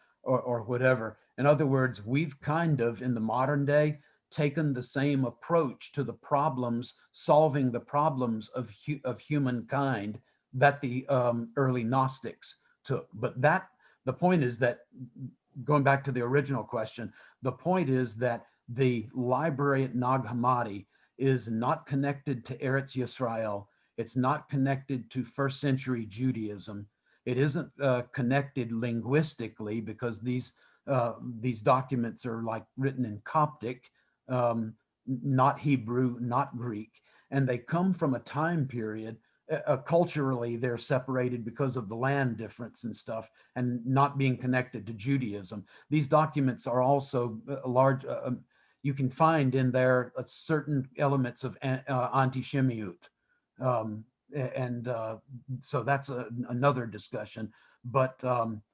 whatever. In other words, we've kind of, in the modern day, taken the same approach to the problems, solving the problems of humankind that the early Gnostics took. But the point is that, going back to the original question, the point is that the library at Nag Hammadi is not connected to Eretz Yisrael. It's not connected to 1st century Judaism. It isn't connected linguistically because these documents are like written in Coptic, not Hebrew, not Greek, and they come from a time period. Culturally, they're separated because of the land difference and stuff, and not being connected to Judaism. These documents are also large. You can find in there certain elements of anti-Shemiut, and so that's another discussion. But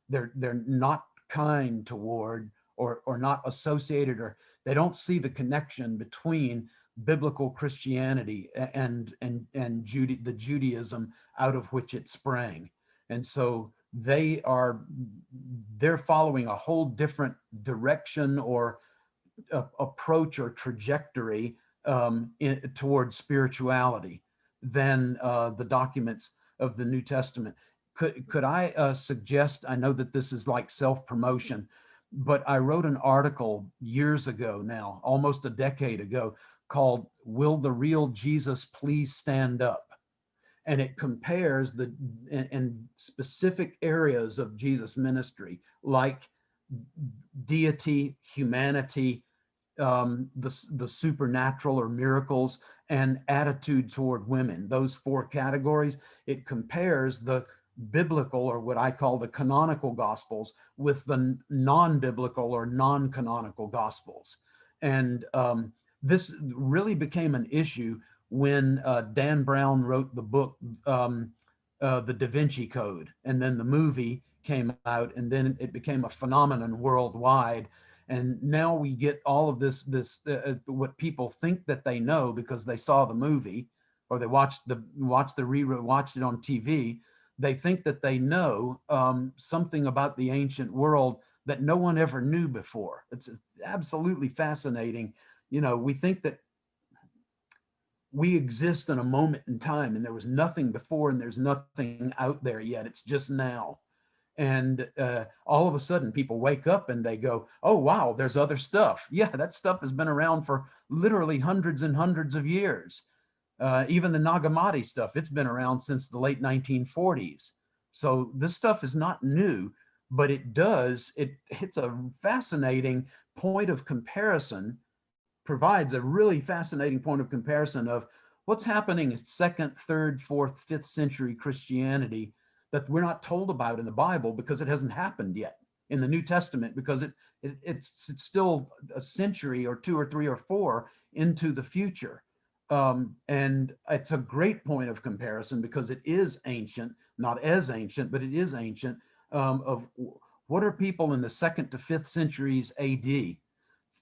they're not kind toward or not associated, or they don't see the connection between biblical Christianity and the Judaism out of which it sprang. And so they're following a whole different direction or approach or trajectory towards spirituality than the documents of the New Testament. Could I suggest, I know that this is like self-promotion, but I wrote an article years ago now, almost a decade ago, called "Will the Real Jesus Please Stand Up?" And it compares in specific areas of Jesus' ministry, like deity, humanity, the supernatural or miracles, and attitude toward women. Those 4 categories. It compares the biblical, or what I call the canonical gospels, with the non-biblical or non-canonical gospels. And this really became an issue when Dan Brown wrote the book, The Da Vinci Code, and then the movie came out, and then it became a phenomenon worldwide. And now we get all of this what people think that they know because they saw the movie, or they watched it on TV. They think that they know something about the ancient world that no one ever knew before. It's absolutely fascinating. We think that we exist in a moment in time, and there was nothing before, and there's nothing out there yet. It's just now. And all of a sudden people wake up and they go, oh, wow, there's other stuff. Yeah, that stuff has been around for literally hundreds and hundreds of years. Even the Nag Hammadi stuff, it's been around since the late 1940s. So this stuff is not new, but it's a fascinating point of comparison, provides a really fascinating point of comparison of what's happening in second, third, fourth, fifth century Christianity that we're not told about in the Bible because it hasn't happened yet in the New Testament, because it's still a century or two or three or four into the future. And it's a great point of comparison because it is ancient, not as ancient, but it is ancient, of what are people in the second to fifth centuries AD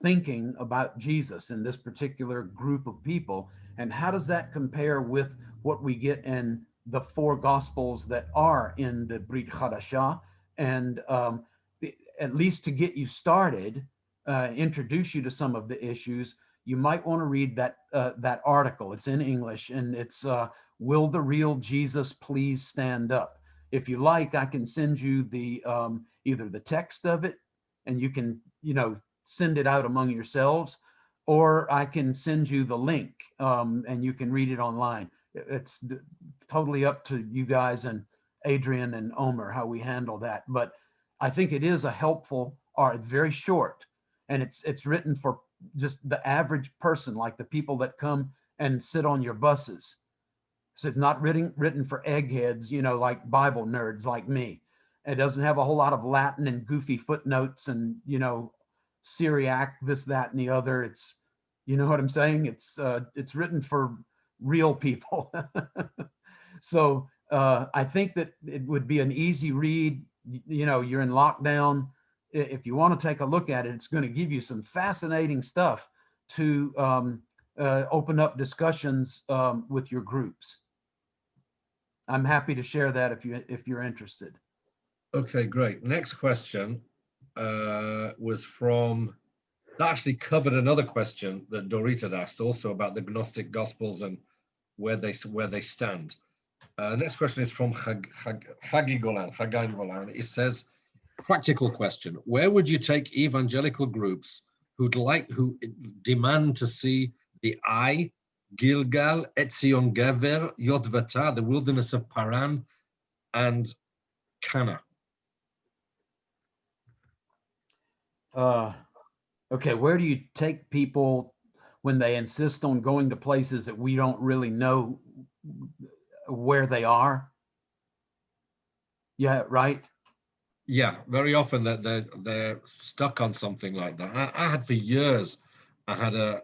thinking about Jesus in this particular group of people, and how does that compare with what we get in the four gospels that are in the Brit Hadashah? And at least to get you started, introduce you to some of the issues, you might want to read that article. It's in English, and it's "Will the Real Jesus Please Stand Up?" If you like, I can send you the either the text of it, and you can send it out among yourselves, or I can send you the link, and you can read it online. It's totally up to you guys and Adrian and Omer how we handle that. But I think it is a helpful art. It's very short, and it's written for just the average person, like the people that come and sit on your buses. So it's not written for eggheads, like Bible nerds like me. It doesn't have a whole lot of Latin and goofy footnotes and Syriac, this, that, and the other. It's, you know what I'm saying? It's written for real people. So I think that it would be an easy read. You're in lockdown. If you want to take a look at it, it's going to give you some fascinating stuff to open up discussions with your groups. I'm happy to share that if you're interested. Okay, great. Next question was from, that actually covered another question that Dorit had asked, also about the Gnostic Gospels and where they stand. Next question is from Hagi Golan. It says, practical question: where would you take evangelical groups who demand to see the Eye, Gilgal, Etzion Gever, Yodvata, the wilderness of Paran, and Cana? Okay, where do you take people when they insist on going to places that we don't really know where they are? Yeah, right. Yeah, very often that they're stuck on something like that. I had for years, I had a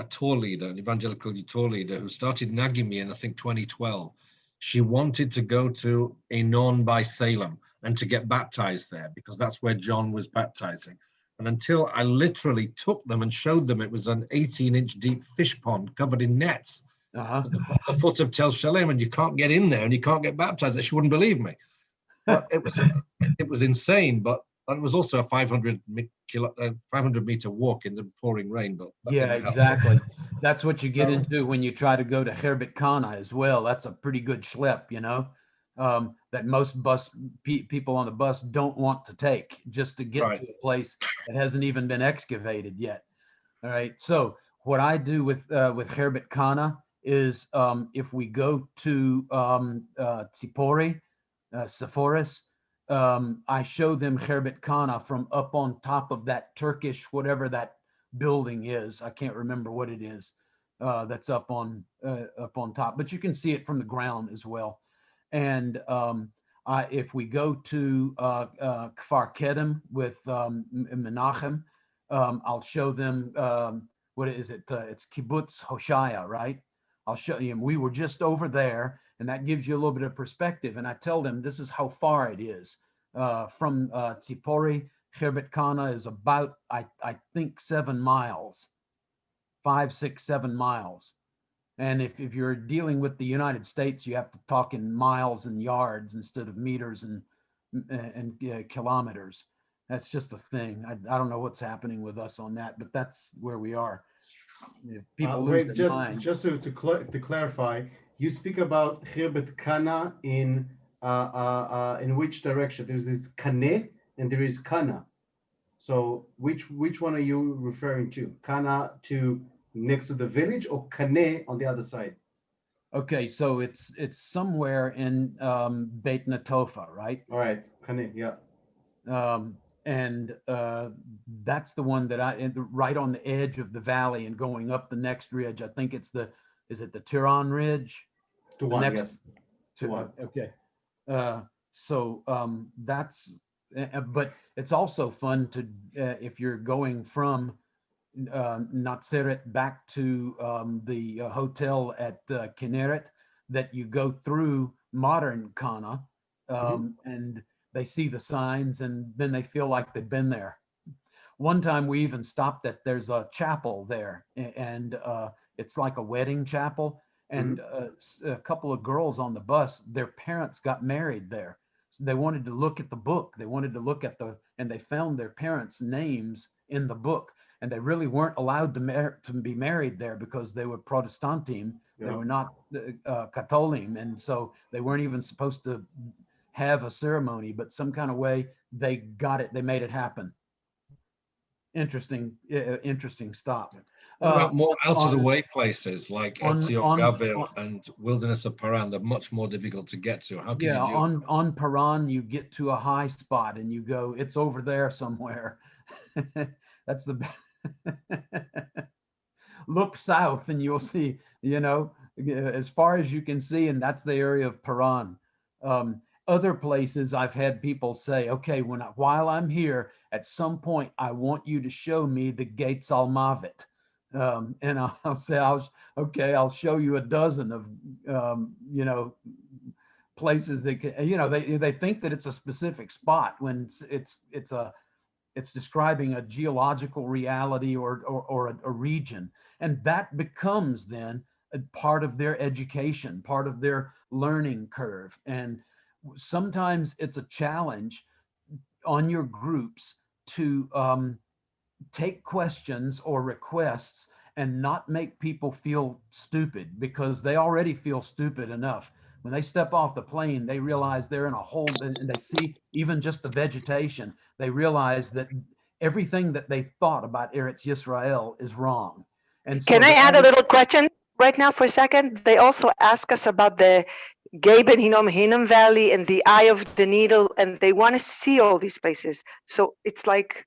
tour leader, an evangelical tour leader, who started nagging me in, I think, 2012. She wanted to go to Enon by Salem and to get baptized there because that's where John was baptizing. And until I literally took them and showed them, it was an 18-inch deep fish pond covered in nets at the foot of Tel Shalem, and you can't get in there and you can't get baptized. She wouldn't believe me. But it was insane. But it was also a 500 meter walk in the pouring rain. But yeah, exactly. That's what you get into when you try to go to Herbet Kana as well. That's a pretty good schlep, that most people on the bus don't want to take just to get to a place that hasn't even been excavated yet. All right. So what I do with Herbet Kana is if we go to Tsipori, Sepphoris, I show them Herbet Kana from up on top of that Turkish, whatever that building is. I can't remember what it is. That's up on top, but you can see it from the ground as well. And if we go to Kfar Kedem with Menachem, I'll show them what is it? It's Kibbutz Hoshaya, right? I'll show you. We were just over there, and that gives you a little bit of perspective. And I tell them this is how far it is from Tzipori. Herbet Kana is about, I think, 7 miles, 5, 6, 7 miles. And if you're dealing with the United States, you have to talk in miles and yards instead of meters and kilometers. That's just a thing. I don't know what's happening with us on that, but that's where we are. People lose their mind. Just to clarify, you speak about Khirbet Kana in which direction? There's this Kane and there is Kana. So which one are you referring to? Kana to next to the village, or Kane on the other side? Okay, so it's somewhere in Beit Natofa, right? All right, Kane, yeah. And that's the one that right on the edge of the valley and going up the next ridge. I think it's is it the Tiran Ridge? To The one, next yes. To to one. okay. So that's, but it's also fun to if you're going from Natseret back to the hotel at Kinneret, that you go through modern Kana, and they see the signs and then they feel like they've been there. One time we even stopped at, there's a chapel there, and it's like a wedding chapel. And a couple of girls on the bus, their parents got married there. So they wanted to look at the book. They wanted to look at and they found their parents' names in the book. And they really weren't allowed to be married there because they were Protestantim. They were not Katholim. And so they weren't even supposed to have a ceremony, but some kind of way they got it. They made it happen. Interesting stop. What about more out of the on way places like on Etzion on Gavir and Wilderness of Paran? They're much more difficult to get to. How can yeah, you do it? on Paran, you get to a high spot and you go, it's over there somewhere. That's the look south and you'll see, as far as you can see, and that's the area of Paran. Other places I've had people say, okay, while I'm here, at some point, I want you to show me the Gates Almavet. And I'll say, okay, I'll show you a dozen of, places that can, they think that it's a specific spot when it's describing a geological reality or a region. And that becomes then a part of their education, part of their learning curve. And sometimes it's a challenge on your groups to take questions or requests and not make people feel stupid, because they already feel stupid enough. When they step off the plane, they realize they're in a hole, and they see even just the vegetation. They realize that everything that they thought about Eretz Yisrael is wrong. And so Can I add a little question right now for a second? They also ask us about the Gaben Hinnom Valley and the Eye of the Needle, and they want to see all these places. So it's like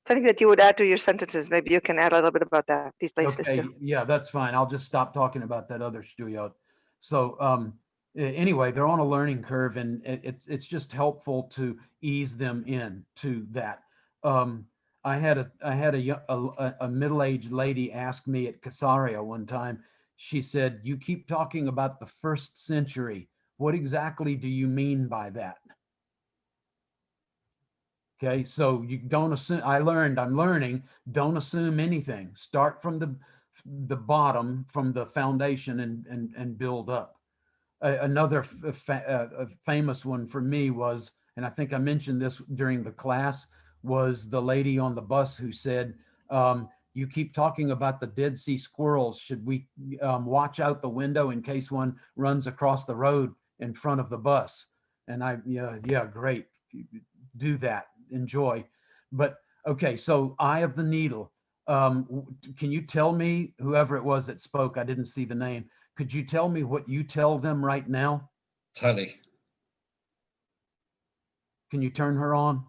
something that you would add to your sentences. Maybe you can add a little bit about that, these places okay, too. yeah, that's fine. I'll just stop talking about that other studio. So anyway, they're on a learning curve, and it's just helpful to ease them in to that. I had a middle-aged lady ask me at Casaria one time. She said, "You keep talking about the 1st century. What exactly do you mean by that?" Okay, so you don't assume. I'm learning. Don't assume anything. Start from the bottom, from the foundation, and build up. Another famous one for me was, and I think I mentioned this during the class, was the lady on the bus who said, "You keep talking about the Dead Sea squirrels. Should we watch out the window in case one runs across the road in front of the bus?" And yeah, great, do that, enjoy. But okay, so Eye of the Needle. Can you tell me, whoever it was that spoke, I didn't see the name, could you tell me what you tell them right now? Tally. Can you turn her on?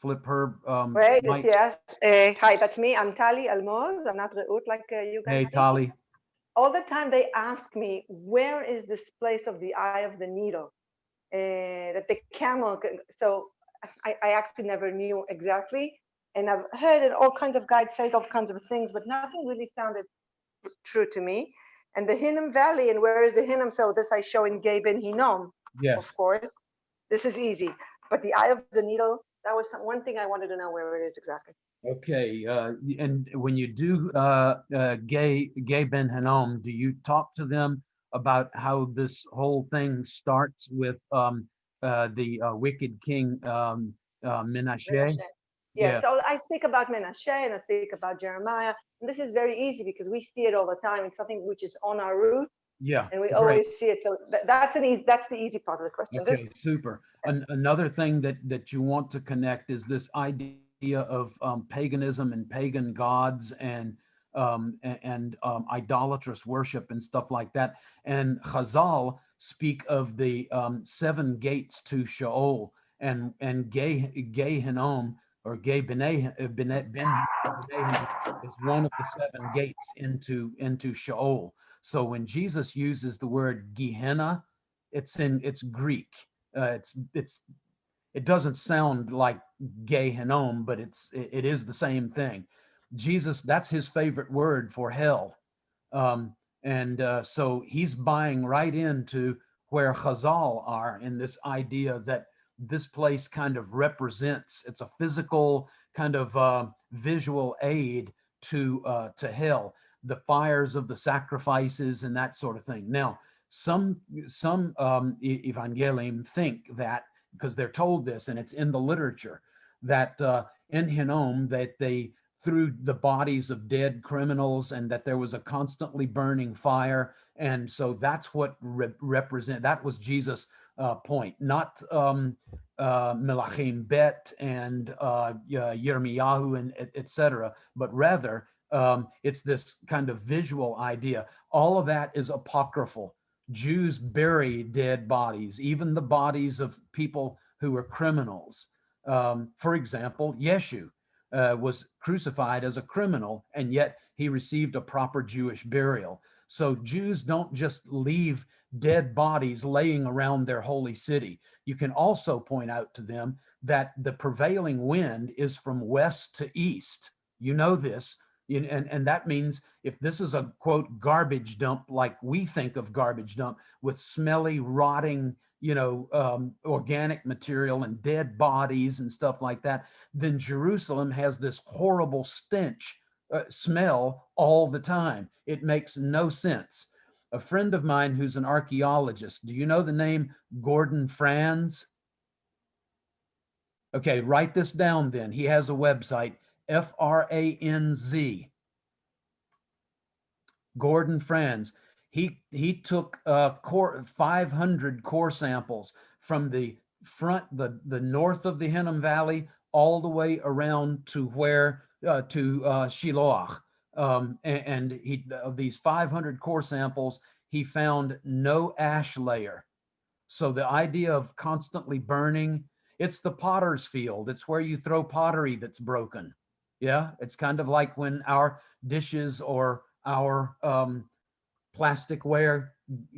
Flip her Wait, mic. yes. Hi, that's me. I'm Tali Almoz. I'm not Reut like you guys. Hey, Tali. All the time they ask me, where is this place of the Eye of the Needle? That the camel, so I actually never knew exactly. And I've heard all kinds of guides say all kinds of things, but nothing really sounded true to me. And the Hinnom Valley, and where is the Hinnom? So this I show in Gaben Hinnom, Yes. of course. This is easy. But the Eye of the Needle, that was one thing I wanted to know where it is exactly. Okay, and when you do Gay Ben Hinnom, do you talk to them about how this whole thing starts with the wicked king Menashe? Yeah, so I speak about Menashe and I speak about Jeremiah. And this is very easy because we see it all the time. It's something which is on our route. Yeah, and we always see it. So that's the easy part of the question. Okay, super. Another thing that you want to connect is this idea of paganism and pagan gods and and idolatrous worship and stuff like that. And Chazal speak of the 7 gates to Sheol, and Gay Hinnom, or Gay Ben is one of the 7 gates into Sheol. So when Jesus uses the word Gehenna, it's Greek. It doesn't sound like Gay Hinnom, but it is the same thing. Jesus, that's his favorite word for hell. So he's buying right into where Chazal are in this idea that this place kind of represents, it's a physical kind of visual aid to hell, the fires of the sacrifices and that sort of thing. Now, some Evangelium think that, because they're told this, and it's in the literature, that in Hinnom, that they threw the bodies of dead criminals, and that there was a constantly burning fire. And so that's what that was Jesus' point, not Melachim Bet and Yirmiyahu and etc., but rather it's this kind of visual idea. All of that is apocryphal. Jews bury dead bodies, even the bodies of people who were criminals. For example, Yeshu was crucified as a criminal, and yet he received a proper Jewish burial. So Jews don't just leave dead bodies laying around their holy city. You can also point out to them that the prevailing wind is from west to east. You know this. And that means if this is a, quote, garbage dump, like we think of garbage dump, with smelly, rotting, organic material and dead bodies and stuff like that, then Jerusalem has this horrible stench smell all the time. It makes no sense. A friend of mine who's an archaeologist, do you know the name Gordon Franz? Okay, write this down then. He has a website, Franz. Gordon Franz. He took 500 core samples from the the north of the Hinnom Valley all the way around to where to Shiloach. And he, of these 500 core samples, he found no ash layer. So the idea of constantly burning, it's the potter's field. It's where you throw pottery that's broken. Yeah, it's kind of like when our dishes or our plasticware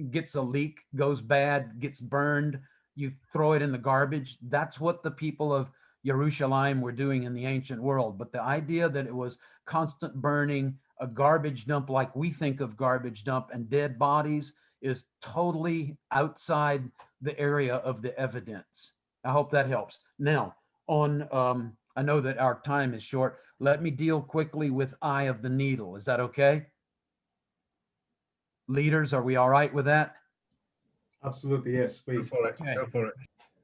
gets a leak, goes bad, gets burned, you throw it in the garbage. That's what the people of Jerusalem were doing in the ancient world. But the idea that it was constant burning, a garbage dump like we think of garbage dump, and dead bodies is totally outside the area of the evidence. I hope that helps. Now, I know that our time is short. Let me deal quickly with Eye of the Needle. Is that okay? Leaders, are we all right with that? Absolutely, yes, please. Go for it. Okay. Go for it.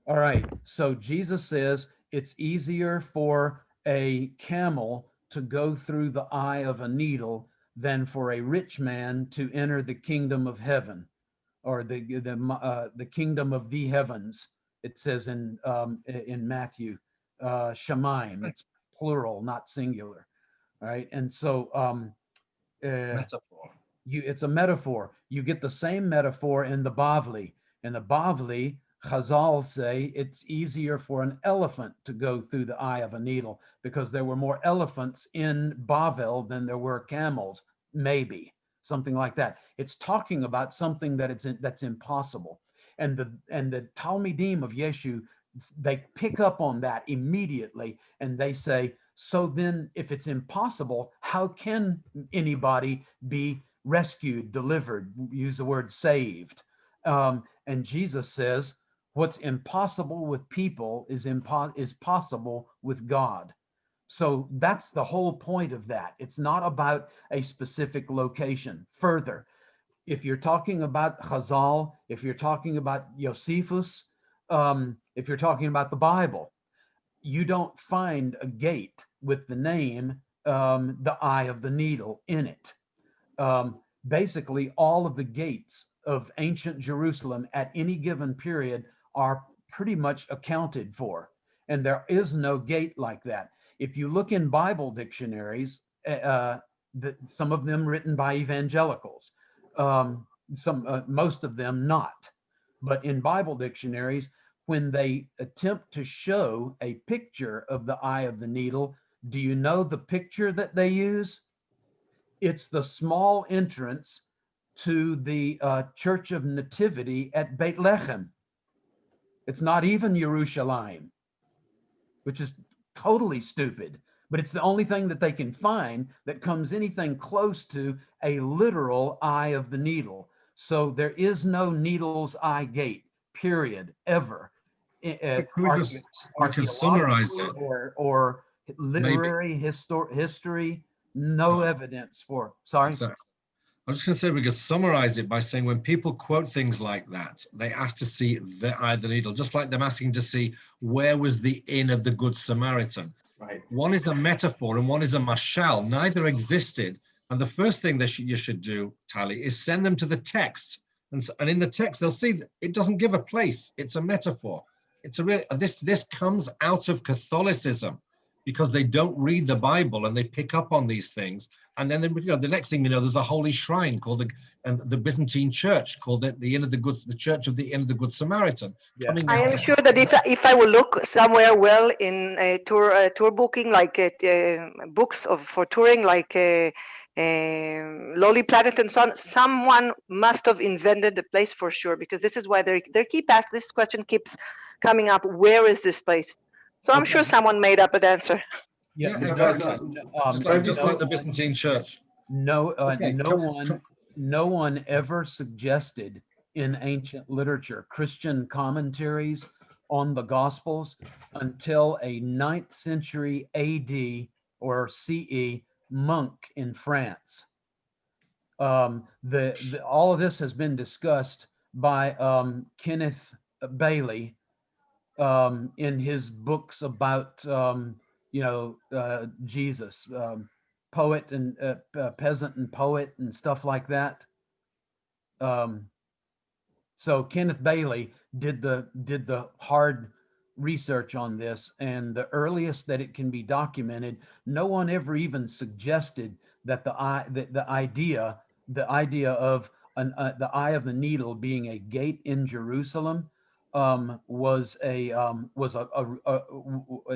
All right. So Jesus says it's easier for a camel to go through the eye of a needle than for a rich man to enter the kingdom of heaven, or the kingdom of the heavens. It says in Matthew, Shemaim. It's plural, not singular. All right. And so Metaphor. it's a metaphor. You get the same metaphor in the Bavli. In the Bavli, Chazal say it's easier for an elephant to go through the eye of a needle because there were more elephants in Bavel than there were camels, maybe something like that. It's talking about something that's impossible. And the Talmidim of Yeshu, they pick up on that immediately, and they say, so then if it's impossible, how can anybody be rescued, delivered, use the word saved? And Jesus says, what's impossible with people is possible with God. So that's the whole point of that. It's not about a specific location. Further, if you're talking about Chazal, if you're talking about Josephus, if you're talking about the Bible, you don't find a gate with the name the Eye of the Needle in it. Basically, all of the gates of ancient Jerusalem at any given period are pretty much accounted for, and there is no gate like that. If you look in Bible dictionaries, some of them written by evangelicals, most of them not. But in Bible dictionaries, when they attempt to show a picture of the eye of the needle, do you know the picture that they use? It's the small entrance to the Church of Nativity at Bethlehem. It's not even Jerusalem, which is totally stupid, but it's the only thing that they can find that comes anything close to a literal eye of the needle. So there is no needle's eye gate, period, ever. We can summarize it. Or literary history, no evidence for, sorry. Exactly. I was just going to say we could summarize it by saying when people quote things like that, they ask to see the eye of the needle, just like them asking to see where was the inn of the Good Samaritan. Right. One is a metaphor and one is a mashal. Neither existed. And the first thing that you should do, Tali, is send them to the text. And in the text, they'll see that it doesn't give a place. It's a metaphor. It's a real, this comes out of Catholicism because they don't read the Bible and they pick up on these things. And then, the next thing you know, there's a holy shrine called the Byzantine Church called the Church of the Inn of the Good Samaritan. Yeah. I am sure that if I will look somewhere well in a tour booking, like books for touring, like Lowly Planet and so on, someone must have invented the place for sure, because this is why they keep asking, this question keeps coming up, where is this place? So I'm sure someone made up an answer. Yeah, exactly. Just like the Byzantine Church. No one ever suggested in ancient literature, Christian commentaries on the Gospels, until a 9th century AD or CE monk in France. All of this has been discussed by Kenneth Bailey in his books about Jesus, poet and peasant and poet and stuff like that. So Kenneth Bailey did the hard research on this, and the earliest that it can be documented, no one ever even suggested that the idea of the eye of the needle being a gate in Jerusalem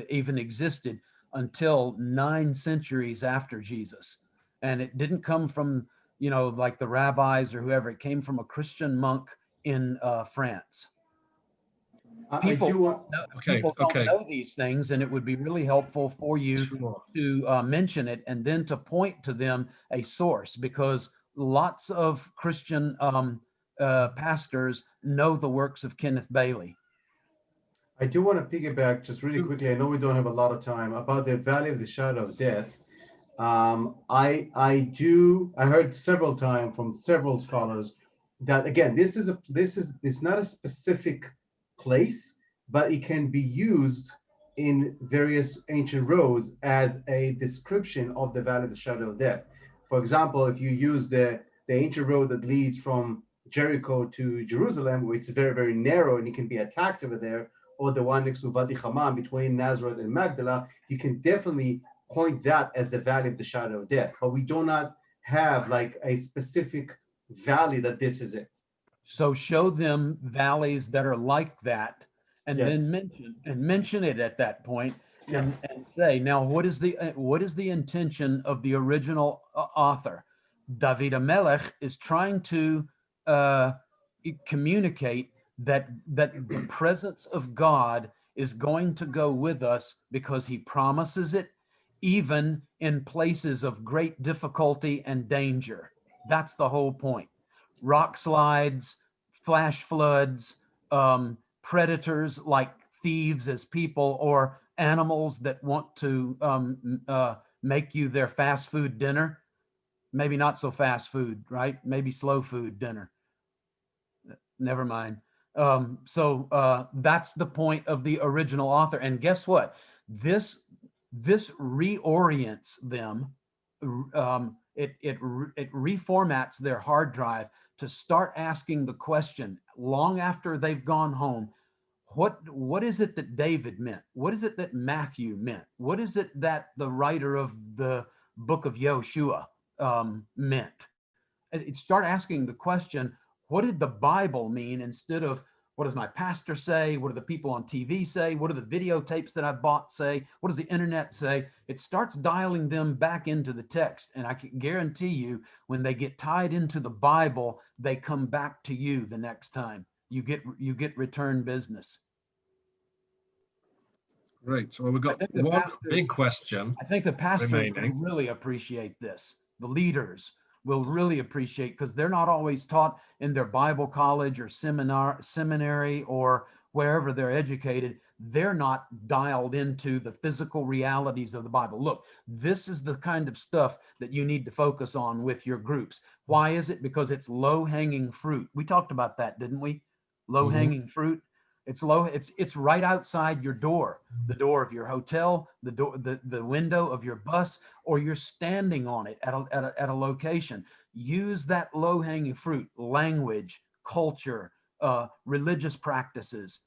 even existed until 9 centuries after Jesus. And it didn't come from, like the rabbis or whoever. It came from a Christian monk in France. People don't know these things, and it would be really helpful for you to mention it and then to point to them a source, because lots of Christian pastors know the works of Kenneth Bailey. I do want to piggyback just really quickly. I know we don't have a lot of time, about the valley of the shadow of death. I heard several times from several scholars that, again, this is not a specific place, but it can be used in various ancient roads as a description of the valley of the shadow of death. For example, if you use the ancient road that leads from Jericho to Jerusalem, where it's very, very narrow and you can be attacked over there, or the one next to Wadi Hammam between Nazareth and Magdala, you can definitely point that as the valley of the shadow of death. But we do not have like a specific valley that this is it. So show them valleys that are like that, and then mention it at that point, and say, now what is the intention of the original author? David HaMelech is trying to communicate that the presence of God is going to go with us because he promises it, even in places of great difficulty and danger. That's the whole point. Rock slides, flash floods, predators like thieves as people, or animals that want to make you their fast food dinner. Maybe not so fast food, right? Maybe slow food dinner. Never mind. So that's the point of the original author. And guess what? This reorients them. It reformats their hard drive to start asking the question long after they've gone home. What is it that David meant? What is it that Matthew meant? What is it that the writer of the book of Yoshua meant. Start asking the question, what did the Bible mean, instead of what does my pastor say? What do the people on TV say? What do the videotapes that I bought say? What does the internet say? It starts dialing them back into the text. And I can guarantee you, when they get tied into the Bible, they come back to you the next time. You get return business. Great. So we've got one big question. I think the pastors will remaining. really appreciate this. The leaders will really appreciate, because they're not always taught in their Bible college or seminary or wherever they're educated. They're not dialed into the physical realities of the Bible. Look, this is the kind of stuff that you need to focus on with your groups. Why is it? Because it's low-hanging fruit. We talked about that, didn't we? Low-hanging fruit. It's right outside your door, the door of your hotel, the window of your bus, or you're standing on it at a location. Use that low-hanging fruit: language, culture, religious practices,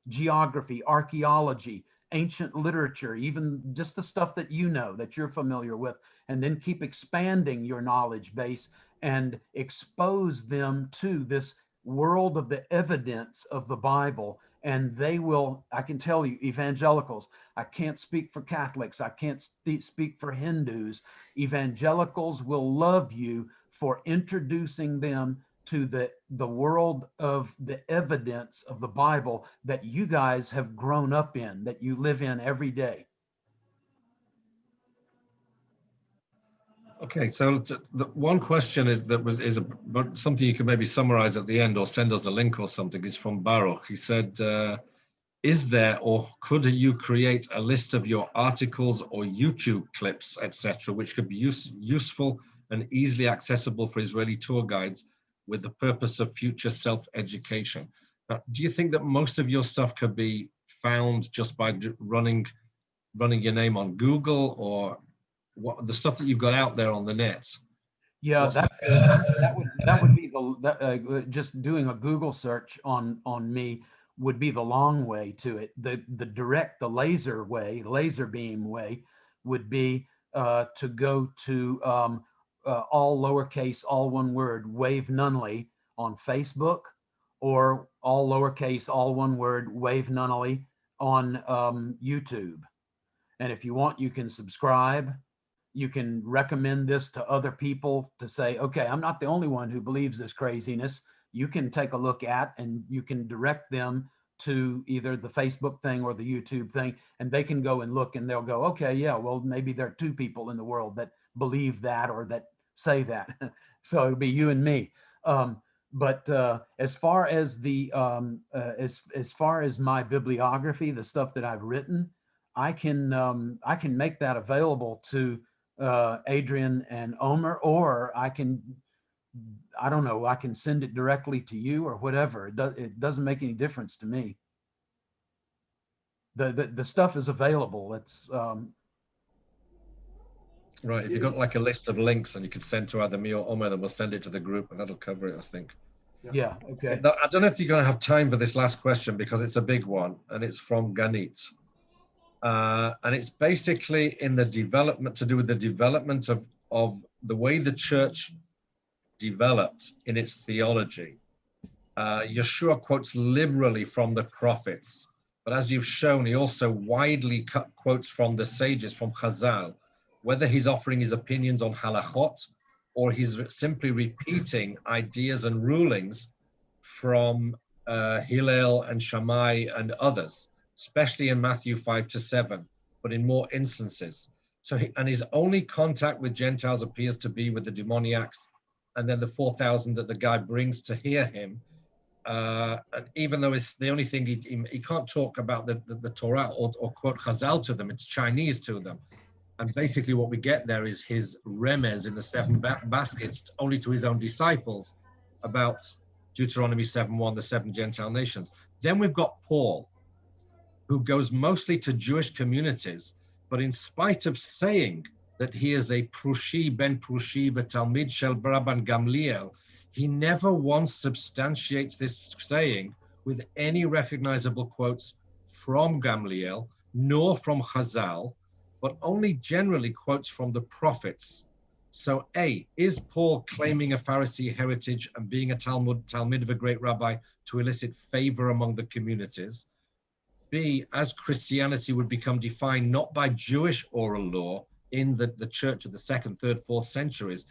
geography, archaeology, ancient literature, even just the stuff that you know, that you're familiar with, and then keep expanding your knowledge base and expose them to this world of the evidence of the Bible. And they will, I can tell you, evangelicals, I can't speak for Catholics, I can't speak for Hindus, evangelicals will love you for introducing them to the world of the evidence of the Bible that you guys have grown up in, that you live in every day. Okay, so the one question is about something you could maybe summarize at the end, or send us a link or something, is from Baruch. He said, is there, or could you create a list of your articles or YouTube clips, etc., which could be useful and easily accessible for Israeli tour guides with the purpose of future self-education? Do you think that most of your stuff could be found just by running your name on Google, or what the stuff that you've got out there on the net? Yeah, that would be just doing a Google search on me would be the long way to it. The direct, the laser beam way would be to go to all lowercase, all one word, Wave Nunnally on Facebook, or all lowercase, all one word, Wave Nunnally on YouTube. And if you want, you can subscribe. You can recommend this to other people to say, okay, I'm not the only one who believes this craziness. You can take a look at, and you can direct them to either the Facebook thing or the YouTube thing, and they can go and look, and they'll go, okay, yeah, well, maybe there are two people in the world that believe that or that say that. So it'll be you and me. But as far as as far as my bibliography, the stuff that I've written, I can make that available to Adrian and Omer, or I don't know, I can send it directly to you or whatever. It doesn't make any difference to me. The stuff is available. It's right. If you've got like a list of links, and you could send to either me or Omer, then we'll send it to the group, and that'll cover it, I think. Yeah. Okay. I don't know if you're going to have time for this last question, because it's a big one, and it's from Ganit. And it's basically in the development, to do with the development of the way the church developed in its theology. Yeshua quotes liberally from the prophets, but as you've shown, he also widely quotes from the sages, from Chazal, whether he's offering his opinions on halachot, or he's simply repeating ideas and rulings from Hillel and Shammai and others, especially in Matthew 5-7, but in more instances. So, and his only contact with Gentiles appears to be with the demoniacs, and then the 4,000 that the guy brings to hear him. And even though it's the only thing he can't talk about the Torah or quote Chazal to them, it's Chinese to them. And basically what we get there is his remez in the 7 baskets only to his own disciples about Deuteronomy 7:1, the 7 Gentile nations. Then we've got Paul, who goes mostly to Jewish communities, but in spite of saying that he is a Prushi ben Prushi v'Talmid shel Rabban Gamliel, he never once substantiates this saying with any recognizable quotes from Gamliel, nor from Chazal, but only generally quotes from the prophets. So A, is Paul claiming a Pharisee heritage and being a Talmud of a great rabbi to elicit favor among the communities? B, as Christianity would become defined not by Jewish oral law in the church of the 2nd, 3rd, 4th centuries,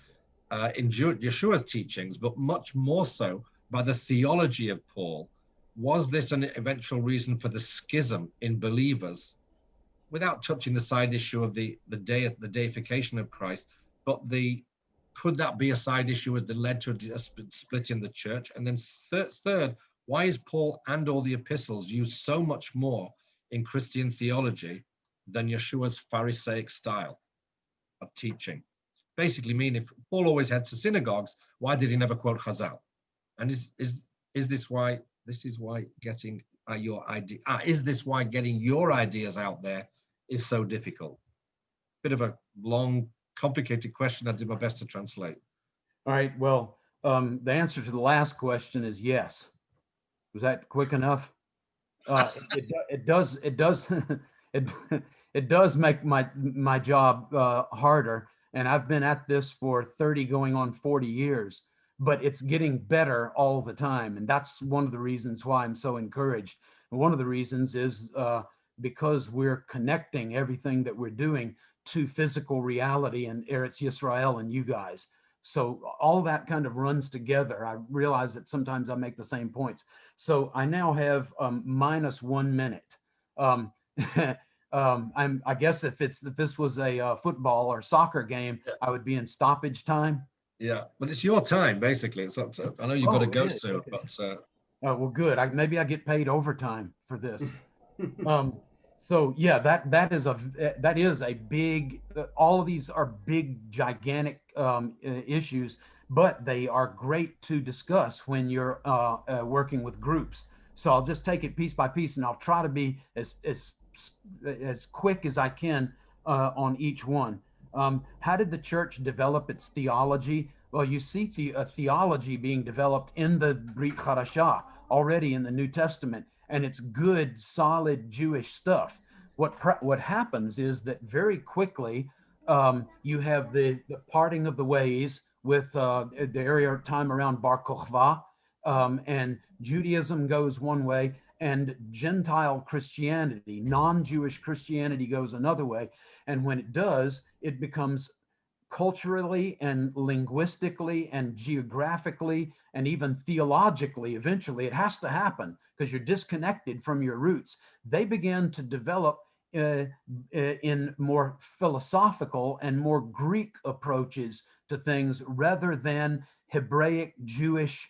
in Yeshua's teachings, but much more so by the theology of Paul, was this an eventual reason for the schism in believers, without touching the side issue of the deification of Christ, but could that be a side issue that led to a split in the church? And then third, why is Paul and all the epistles used so much more in Christian theology than Yeshua's Pharisaic style of teaching? Basically mean, if Paul always had to synagogues, why did he never quote Chazal? And is this why getting your idea? Is this why getting your ideas out there is so difficult? Bit of a long, complicated question. I did my best to translate. All right. Well, the answer to the last question is yes. Was that quick enough? It does it does make my job harder, and I've been at this for 30 going on 40 years, but it's getting better all the time, and that's one of the reasons why I'm so encouraged. And one of the reasons is because we're connecting everything that we're doing to physical reality and Eretz Yisrael and you guys. So all that kind of runs together. I realize that sometimes I make the same points. So I now have minus 1 minute. I guess if this was a football or soccer game, I would be in stoppage time. Yeah, but it's your time basically. It's up to, I know you've got to go soon, okay. But well, good. Maybe I get paid overtime for this. So yeah, that is a big. All of these are big, gigantic issues, but they are great to discuss when you're working with groups. So I'll just take it piece by piece, and I'll try to be as quick as I can on each one. How did the church develop its theology? Well, you see theology being developed in the Brit Hadashah already in the New Testament, and it's good, solid Jewish stuff. What happens is that very quickly you have the parting of the ways with the area of time around Bar Kokhba, and Judaism goes one way, and Gentile Christianity, non-Jewish Christianity goes another way. And when it does, it becomes culturally and linguistically and geographically and even theologically, eventually it has to happen because you're disconnected from your roots. They began to develop in more philosophical and more Greek approaches to things rather than Hebraic, Jewish,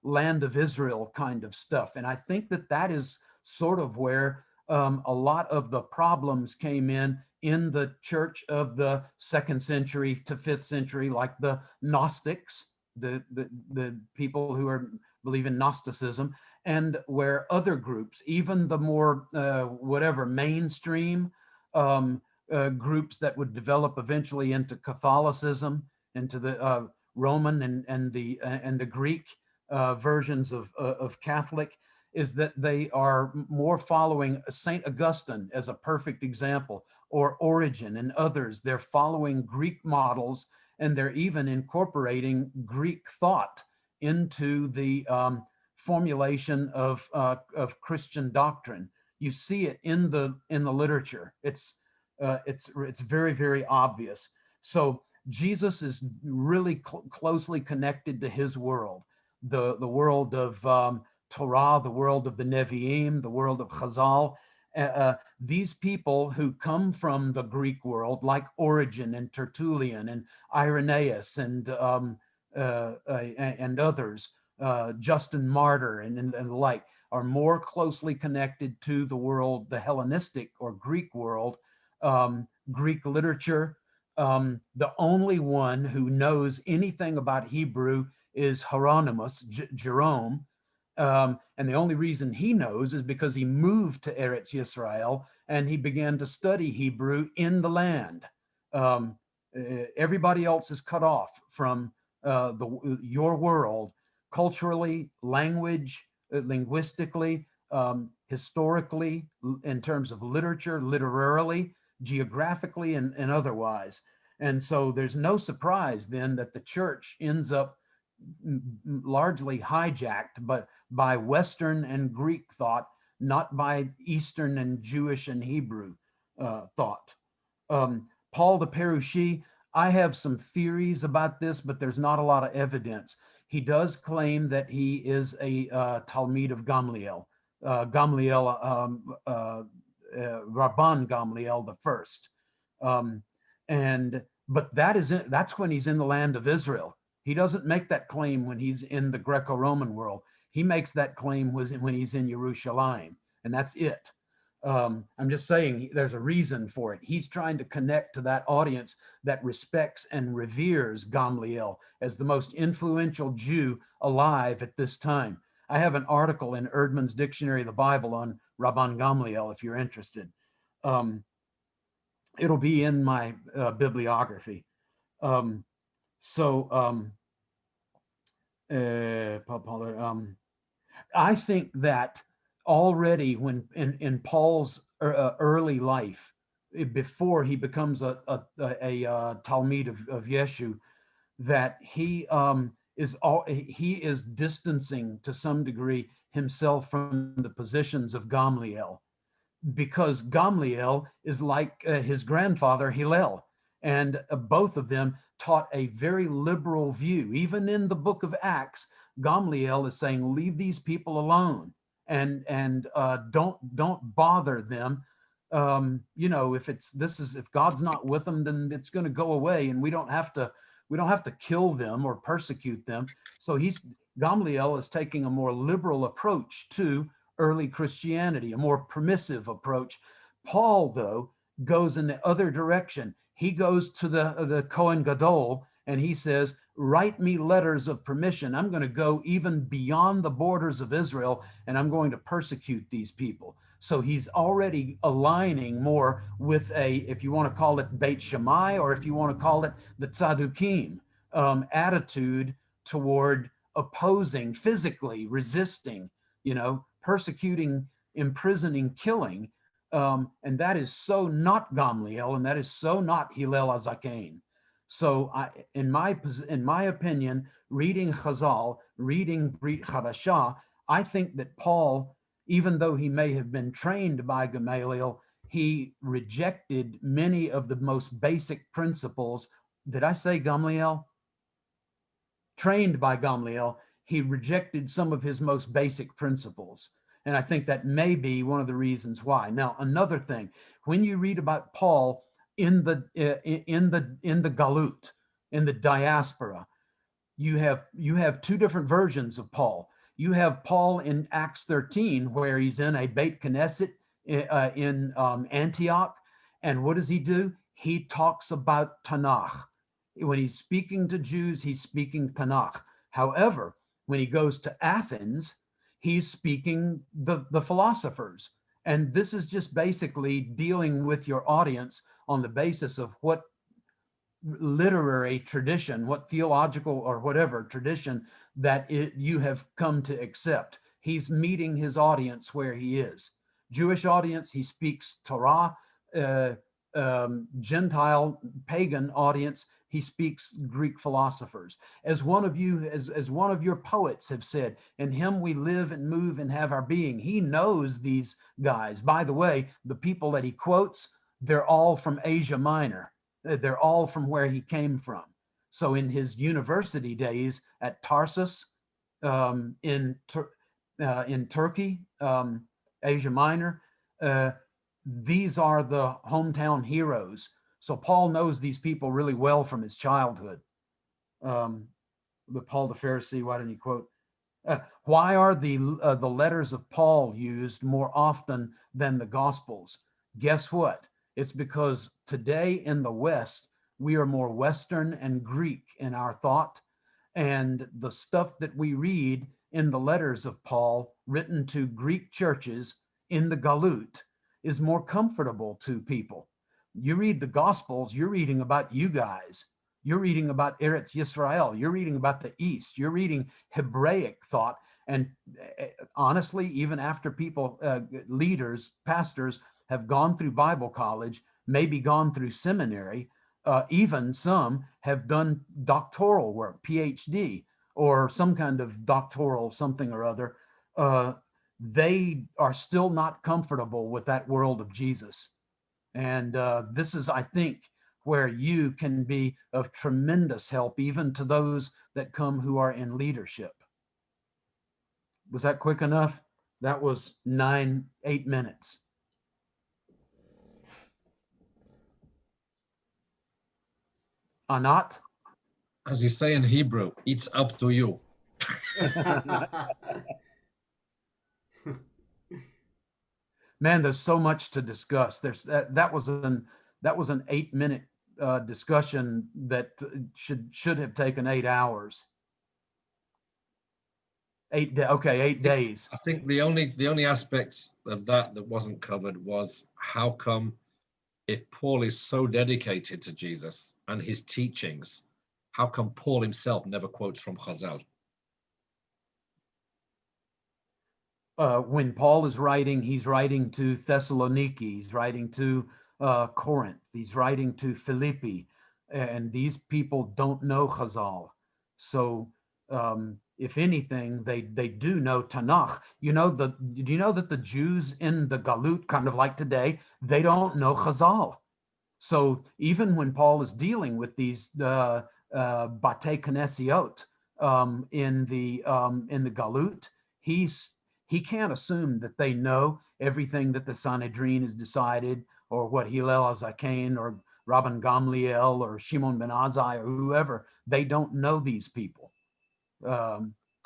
land of Israel kind of stuff. And I think that is sort of where a lot of the problems came in the church of the 2nd century to 5th century, like the Gnostics, the people who believe in Gnosticism, and where other groups, even the more mainstream groups that would develop eventually into Catholicism, into the Roman and the Greek versions of Catholic, is that they are more following St. Augustine as a perfect example, or Origen and others. They're following Greek models, and they're even incorporating Greek thought into the formulation of Christian doctrine. You see it in the literature. It's very, very obvious. So Jesus is really closely connected to his world, the world of Torah, the world of the Nevi'im, the world of Chazal. These people who come from the Greek world, like Origen and Tertullian and Irenaeus and others, Justin Martyr and the like, are more closely connected to the world, the Hellenistic or Greek world, Greek literature. The only one who knows anything about Hebrew is Hieronymus, Jerome. And the only reason he knows is because he moved to Eretz Yisrael and he began to study Hebrew in the land. Everybody else is cut off from your world, culturally, linguistically, historically, in terms of literature, literarily, geographically, and otherwise. And so there's no surprise then that the church ends up largely hijacked by Western and Greek thought, not by Eastern and Jewish and Hebrew thought. Paul de Perucci, I have some theories about this, but there's not a lot of evidence. He does claim that he is a Talmid of Gamliel, Rabban Gamliel the first, but that's when he's in the land of Israel. He doesn't make that claim when he's in the Greco-Roman world. He makes that claim when he's in Jerusalem, and that's it. I'm just saying there's a reason for it. He's trying to connect to that audience that respects and reveres Gamliel as the most influential Jew alive at this time. I have an article in Erdman's Dictionary of the Bible on Rabban Gamliel if you're interested. It'll be in my bibliography. I think that already when in Paul's early life, before he becomes a Talmid of Yeshu, that he is distancing to some degree himself from the positions of Gamliel, because Gamliel is like his grandfather Hillel, and both of them taught a very liberal view. Even in the book of Acts, Gamliel is saying, leave these people alone and don't bother them. If God's not with them, then it's going to go away, and we don't have to kill them or persecute them. So Gamliel is taking a more liberal approach to early Christianity, a more permissive approach. Paul, though, goes in the other direction. He goes to the Kohen Gadol and he says, write me letters of permission. I'm going to go even beyond the borders of Israel, and I'm going to persecute these people. So he's already aligning more with if you want to call it Beit Shammai, or if you want to call it the Tzadukim attitude toward opposing, physically resisting, persecuting, imprisoning, killing. And that is so not Gamliel, and that is so not Hillel HaZaken. So in my opinion, reading Chazal, reading Brit Chadashah, I think that Paul, even though he may have been trained by Gamaliel, he rejected many of the most basic principles. Did I say Gamliel? Trained by Gamliel, he rejected some of his most basic principles. And I think that may be one of the reasons why. Now, another thing, when you read about Paul in the Galut, in the diaspora, you have two different versions of Paul. You have Paul in Acts 13, where he's in a Beit Knesset in Antioch. And what does he do? He talks about Tanakh. When he's speaking to Jews, he's speaking Tanakh. However, when he goes to Athens, he's speaking the philosophers. And this is just basically dealing with your audience on the basis of what literary tradition, what theological or whatever tradition that you have come to accept. He's meeting his audience where he is. Jewish audience, he speaks Torah. Gentile pagan audience, he speaks Greek philosophers. As one of your poets have said, in him we live and move and have our being. He knows these guys. By the way, the people that he quotes, they're all from Asia Minor. They're all from where he came from. So in his university days at Tarsus, in Turkey, Asia Minor, these are the hometown heroes. So Paul knows these people really well from his childhood. But Paul the Pharisee, why didn't he quote? Why are the letters of Paul used more often than the Gospels? Guess what? It's because today in the West, we are more Western and Greek in our thought. And the stuff that we read in the letters of Paul written to Greek churches in the Galut is more comfortable to people. You read the Gospels, you're reading about you guys. You're reading about Eretz Yisrael. You're reading about the East. You're reading Hebraic thought. And honestly, even after people, leaders, pastors have gone through Bible college, maybe gone through seminary, even some have done doctoral work, PhD, or some kind of doctoral something or other. They are still not comfortable with that world of Jesus. And this is, I think, where you can be of tremendous help, even to those that come who are in leadership. Was that quick enough? That was 8 minutes. Anat? As you say in Hebrew, it's up to you. Man, there's so much to discuss. That was an 8-minute discussion that should have taken 8 hours. 8 days. I think the only aspect of that wasn't covered was how come, if Paul is so dedicated to Jesus and his teachings, how come Paul himself never quotes from Chazal? When Paul is writing, he's writing to Thessaloniki, he's writing to Corinth, he's writing to Philippi, and these people don't know Chazal. So if anything, they do know Tanakh. Do you know that the Jews in the Galut, kind of like today, they don't know Chazal. So even when Paul is dealing with these Batei Knesiot in the Galut, he can't assume that they know everything that the Sanhedrin has decided, or what Hillel HaZaken or Rabban Gamliel or Shimon ben Azai or whoever. They don't know these people. I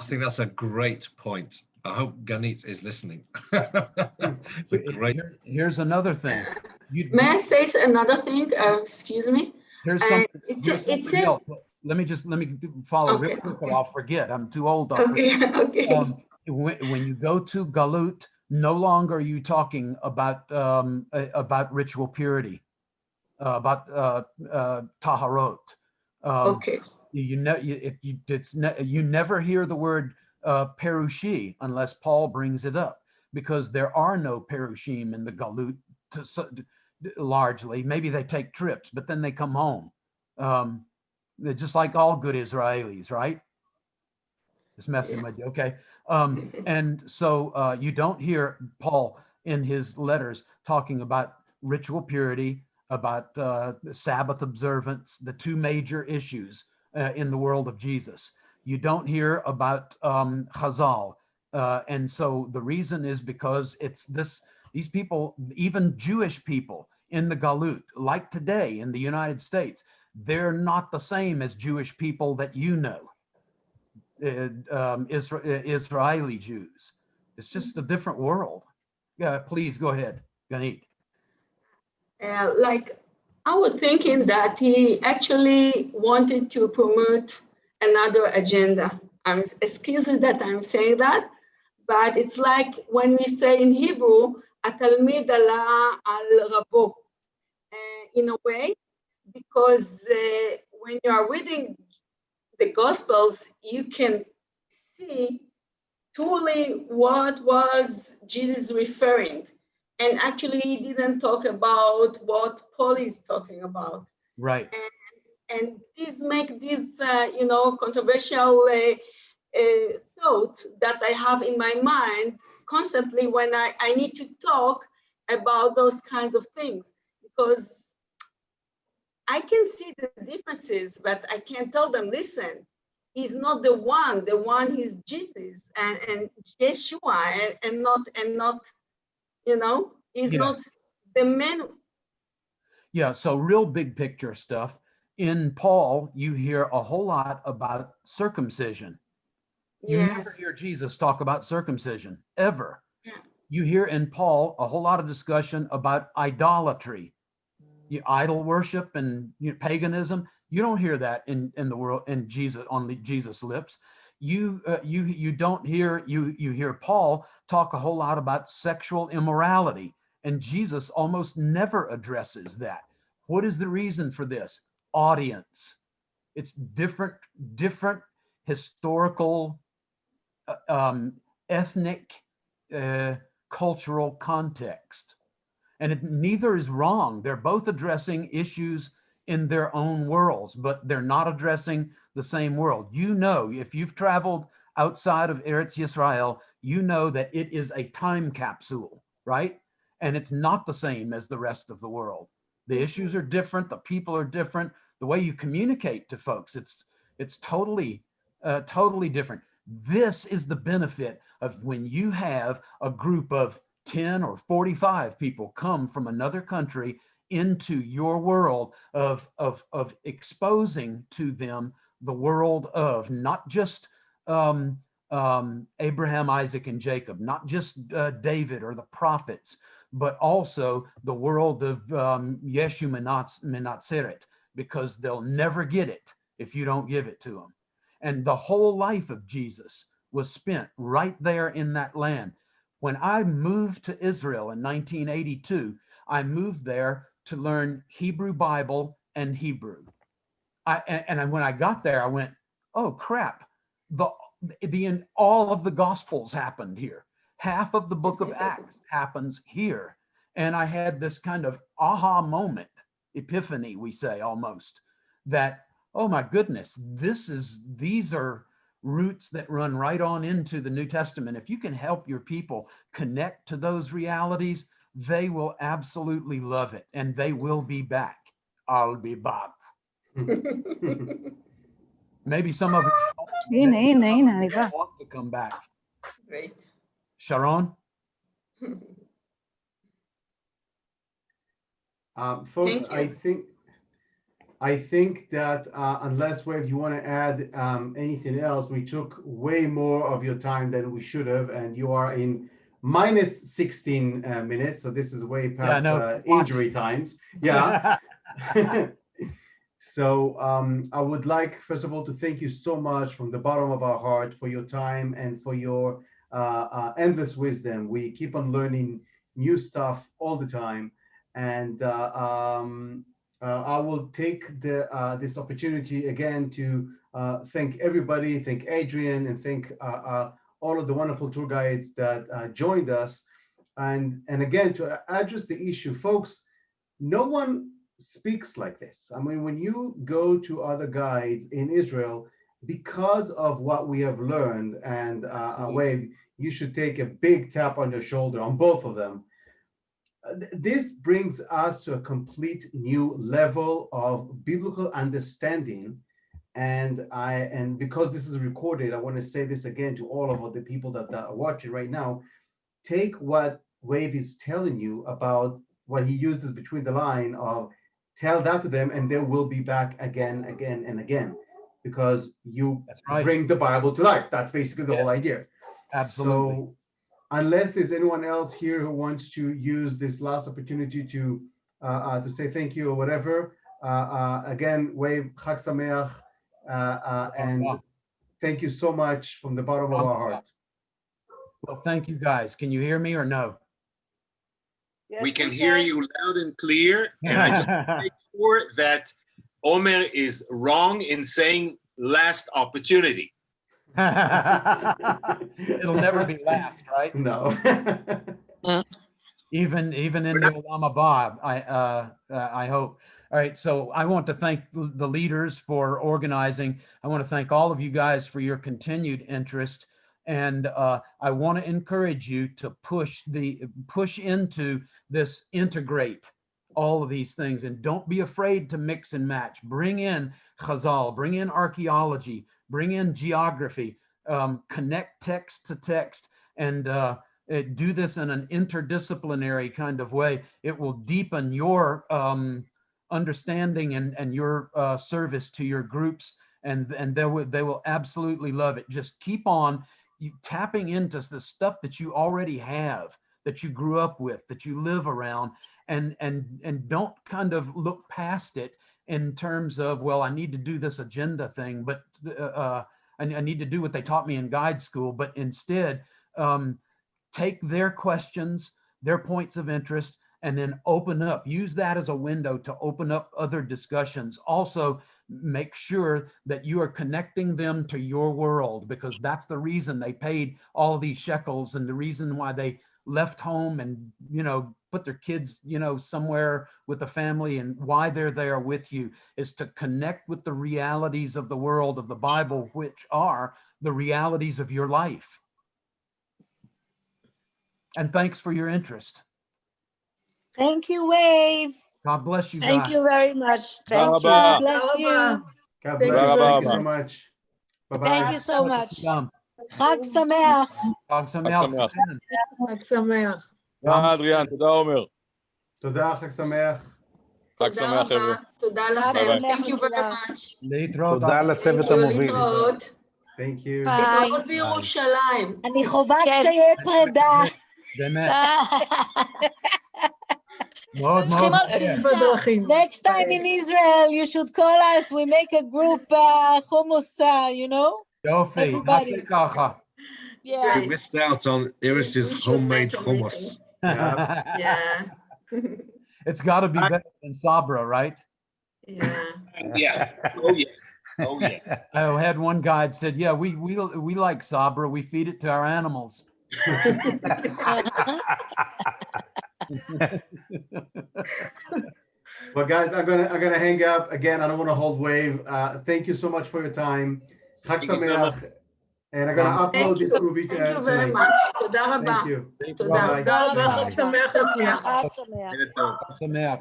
think that's a great point. I hope Ganit is listening. It's a great. Here's another thing. May I say another thing? Excuse me. Here's something else. Let me follow real quick, or I'll forget. I'm too old. Okay. When you go to Galut, no longer are you talking about ritual purity, about taharot. Okay. You never hear the word perushi unless Paul brings it up, because there are no perushim in the Galut largely. Maybe they take trips, but then they come home. They're just like all good Israelis, right? Just messing with you, okay? And so you don't hear Paul in his letters talking about ritual purity, about Sabbath observance, the two major issues in the world of Jesus. You don't hear about Chazal. And so the reason is because these people, even Jewish people in the Galut, like today in the United States, they're not the same as Jewish people that you know. Israeli Jews. It's just a different world. Yeah, please go ahead, Ganit. Like, I was thinking that he actually wanted to promote another agenda. Excuse me that I'm saying that, but it's like when we say in Hebrew, "Atalmid ala al rabo," in a way, because when you are reading the Gospels, you can see truly what was Jesus referring. And actually, he didn't talk about what Paul is talking about. Right. And this make this, controversial thought that I have in my mind constantly when I need to talk about those kinds of things, because I can see the differences, but I can't tell them, listen, he's not the one is Jesus and Yeshua and not, he's not the man. Yeah, so real big picture stuff. In Paul, you hear a whole lot about circumcision. You never hear Jesus talk about circumcision, ever. Yeah. You hear in Paul a whole lot of discussion about idolatry, idol worship and paganism. You don't hear that in the world, in Jesus, on Jesus' lips. You don't hear, you hear Paul talk a whole lot about sexual immorality, and Jesus almost never addresses that. What is the reason for this? Audience. It's different historical, ethnic, cultural context. And neither is wrong. They're both addressing issues in their own worlds, but they're not addressing the same world. You know, if you've traveled outside of Eretz Yisrael, you know that it is a time capsule, right? And it's not the same as the rest of the world. The issues are different, the people are different, the way you communicate to folks, it's totally different. This is the benefit of when you have a group of 10 or 45 people come from another country into your world of exposing to them the world of not just Abraham, Isaac, and Jacob, not just David or the prophets, but also the world of Yeshu Menatzeret, because they'll never get it if you don't give it to them. And the whole life of Jesus was spent right there in that land. When I moved to Israel in 1982, I moved there to learn Hebrew Bible and Hebrew. And when I got there, I went, oh crap, all of the Gospels happened here. Half of the book of Acts happens here. And I had this kind of aha moment, epiphany, we say almost, that, oh my goodness, these are roots that run right on into the New Testament. If you can help your people connect to those realities, they will absolutely love it, and they will be back. I'll be back. Maybe some of it want to come back. Great. Sharon? Folks, I think that unless, Wave, you want to add anything else, we took way more of your time than we should have, and you are in minus 16 minutes, so this is way past injury times. Yeah. So I would like, first of all, to thank you so much from the bottom of our heart for your time and for your endless wisdom. We keep on learning new stuff all the time. And I will take this opportunity again to thank everybody, thank Adrian, and thank all of the wonderful tour guides that joined us. And again, to address the issue, folks, no one speaks like this. I mean, when you go to other guides in Israel, because of what we have learned, and Wade, you should take a big tap on your shoulder on both of them. This brings us to a complete new level of biblical understanding. And because this is recorded, I want to say this again to all of the people that are watching right now. Take what Wave is telling you about what he uses between the line of, tell that to them, and they will be back again, and again, because you bring the Bible to life. That's basically the whole idea. Absolutely. So unless there's anyone else here who wants to use this last opportunity to say thank you or whatever, again, Wave, Chag Sameach, and thank you so much from the bottom of our heart. Well, thank you guys. Can you hear me or no? Yes, we can hear you loud and clear. And I just want to make sure that Omer is wrong in saying last opportunity. It'll never be last, right? No. Even in the Olam Haba, I hope. All right, so I want to thank the leaders for organizing. I want to thank all of you guys for your continued interest. And I want to encourage you to push into this, integrate all of these things, and don't be afraid to mix and match. Bring in Chazal, bring in archaeology, bring in geography, connect text to text, and do this in an interdisciplinary kind of way. It will deepen your understanding and your service to your groups, and they will absolutely love it. Just keep on tapping into the stuff that you already have, that you grew up with, that you live around, and don't kind of look past it in terms of, well, I need to do this agenda thing, but I need to do what they taught me in guide school. But instead, take their questions, their points of interest, and then open up. Use that as a window to open up other discussions. Also, make sure that you are connecting them to your world, because that's the reason they paid all of these shekels and the reason why they left home and, put their kids, somewhere with the family, and why they're there with you is to connect with the realities of the world of the Bible, which are the realities of your life. And thanks for your interest. Thank you, Wave. God bless you guys. Thank you very much. Thank you. God bless you. God Thank bless. you Thank you very so much. much. Bye-bye. Thank you so much. חג שמח. חג שמח. חג שמח. תודה אדריאן, תודה עומר. תודה, חג שמח. חג שמח חבר'ה. תודה חג לכם. שמח Thank you very לכולם. much. להתראות. תודה לצוות המוביל. להתראות. Thank you. ביי. להתראות בירושלים. אני חובה כן. קשיי פרידה. באמת. מאוד צריכים מאוד. עוד בדרכים. Next time in Israel, you should call us. We make a group hummus, יופי, Everybody. נעשה ככה. Yeah. You missed out on Iris's We should homemade make hummus. Yeah. It's got to be better than Sabra, right? Yeah. Yeah. Oh yeah. Oh yeah. I had one guy that said, yeah, we like Sabra. We feed it to our animals. Well, guys, I'm gonna hang up again. I don't want to hold Wave. Thank you so much for your time. Chag Thank you so much. Sameach. And I'm gonna upload this Ruby Thank you very tonight. much. תודה רבה. Thank you. תודה. Bye-bye. תודה רבה. חג שמח לכולם. חג שמח. ערב טוב. שמח.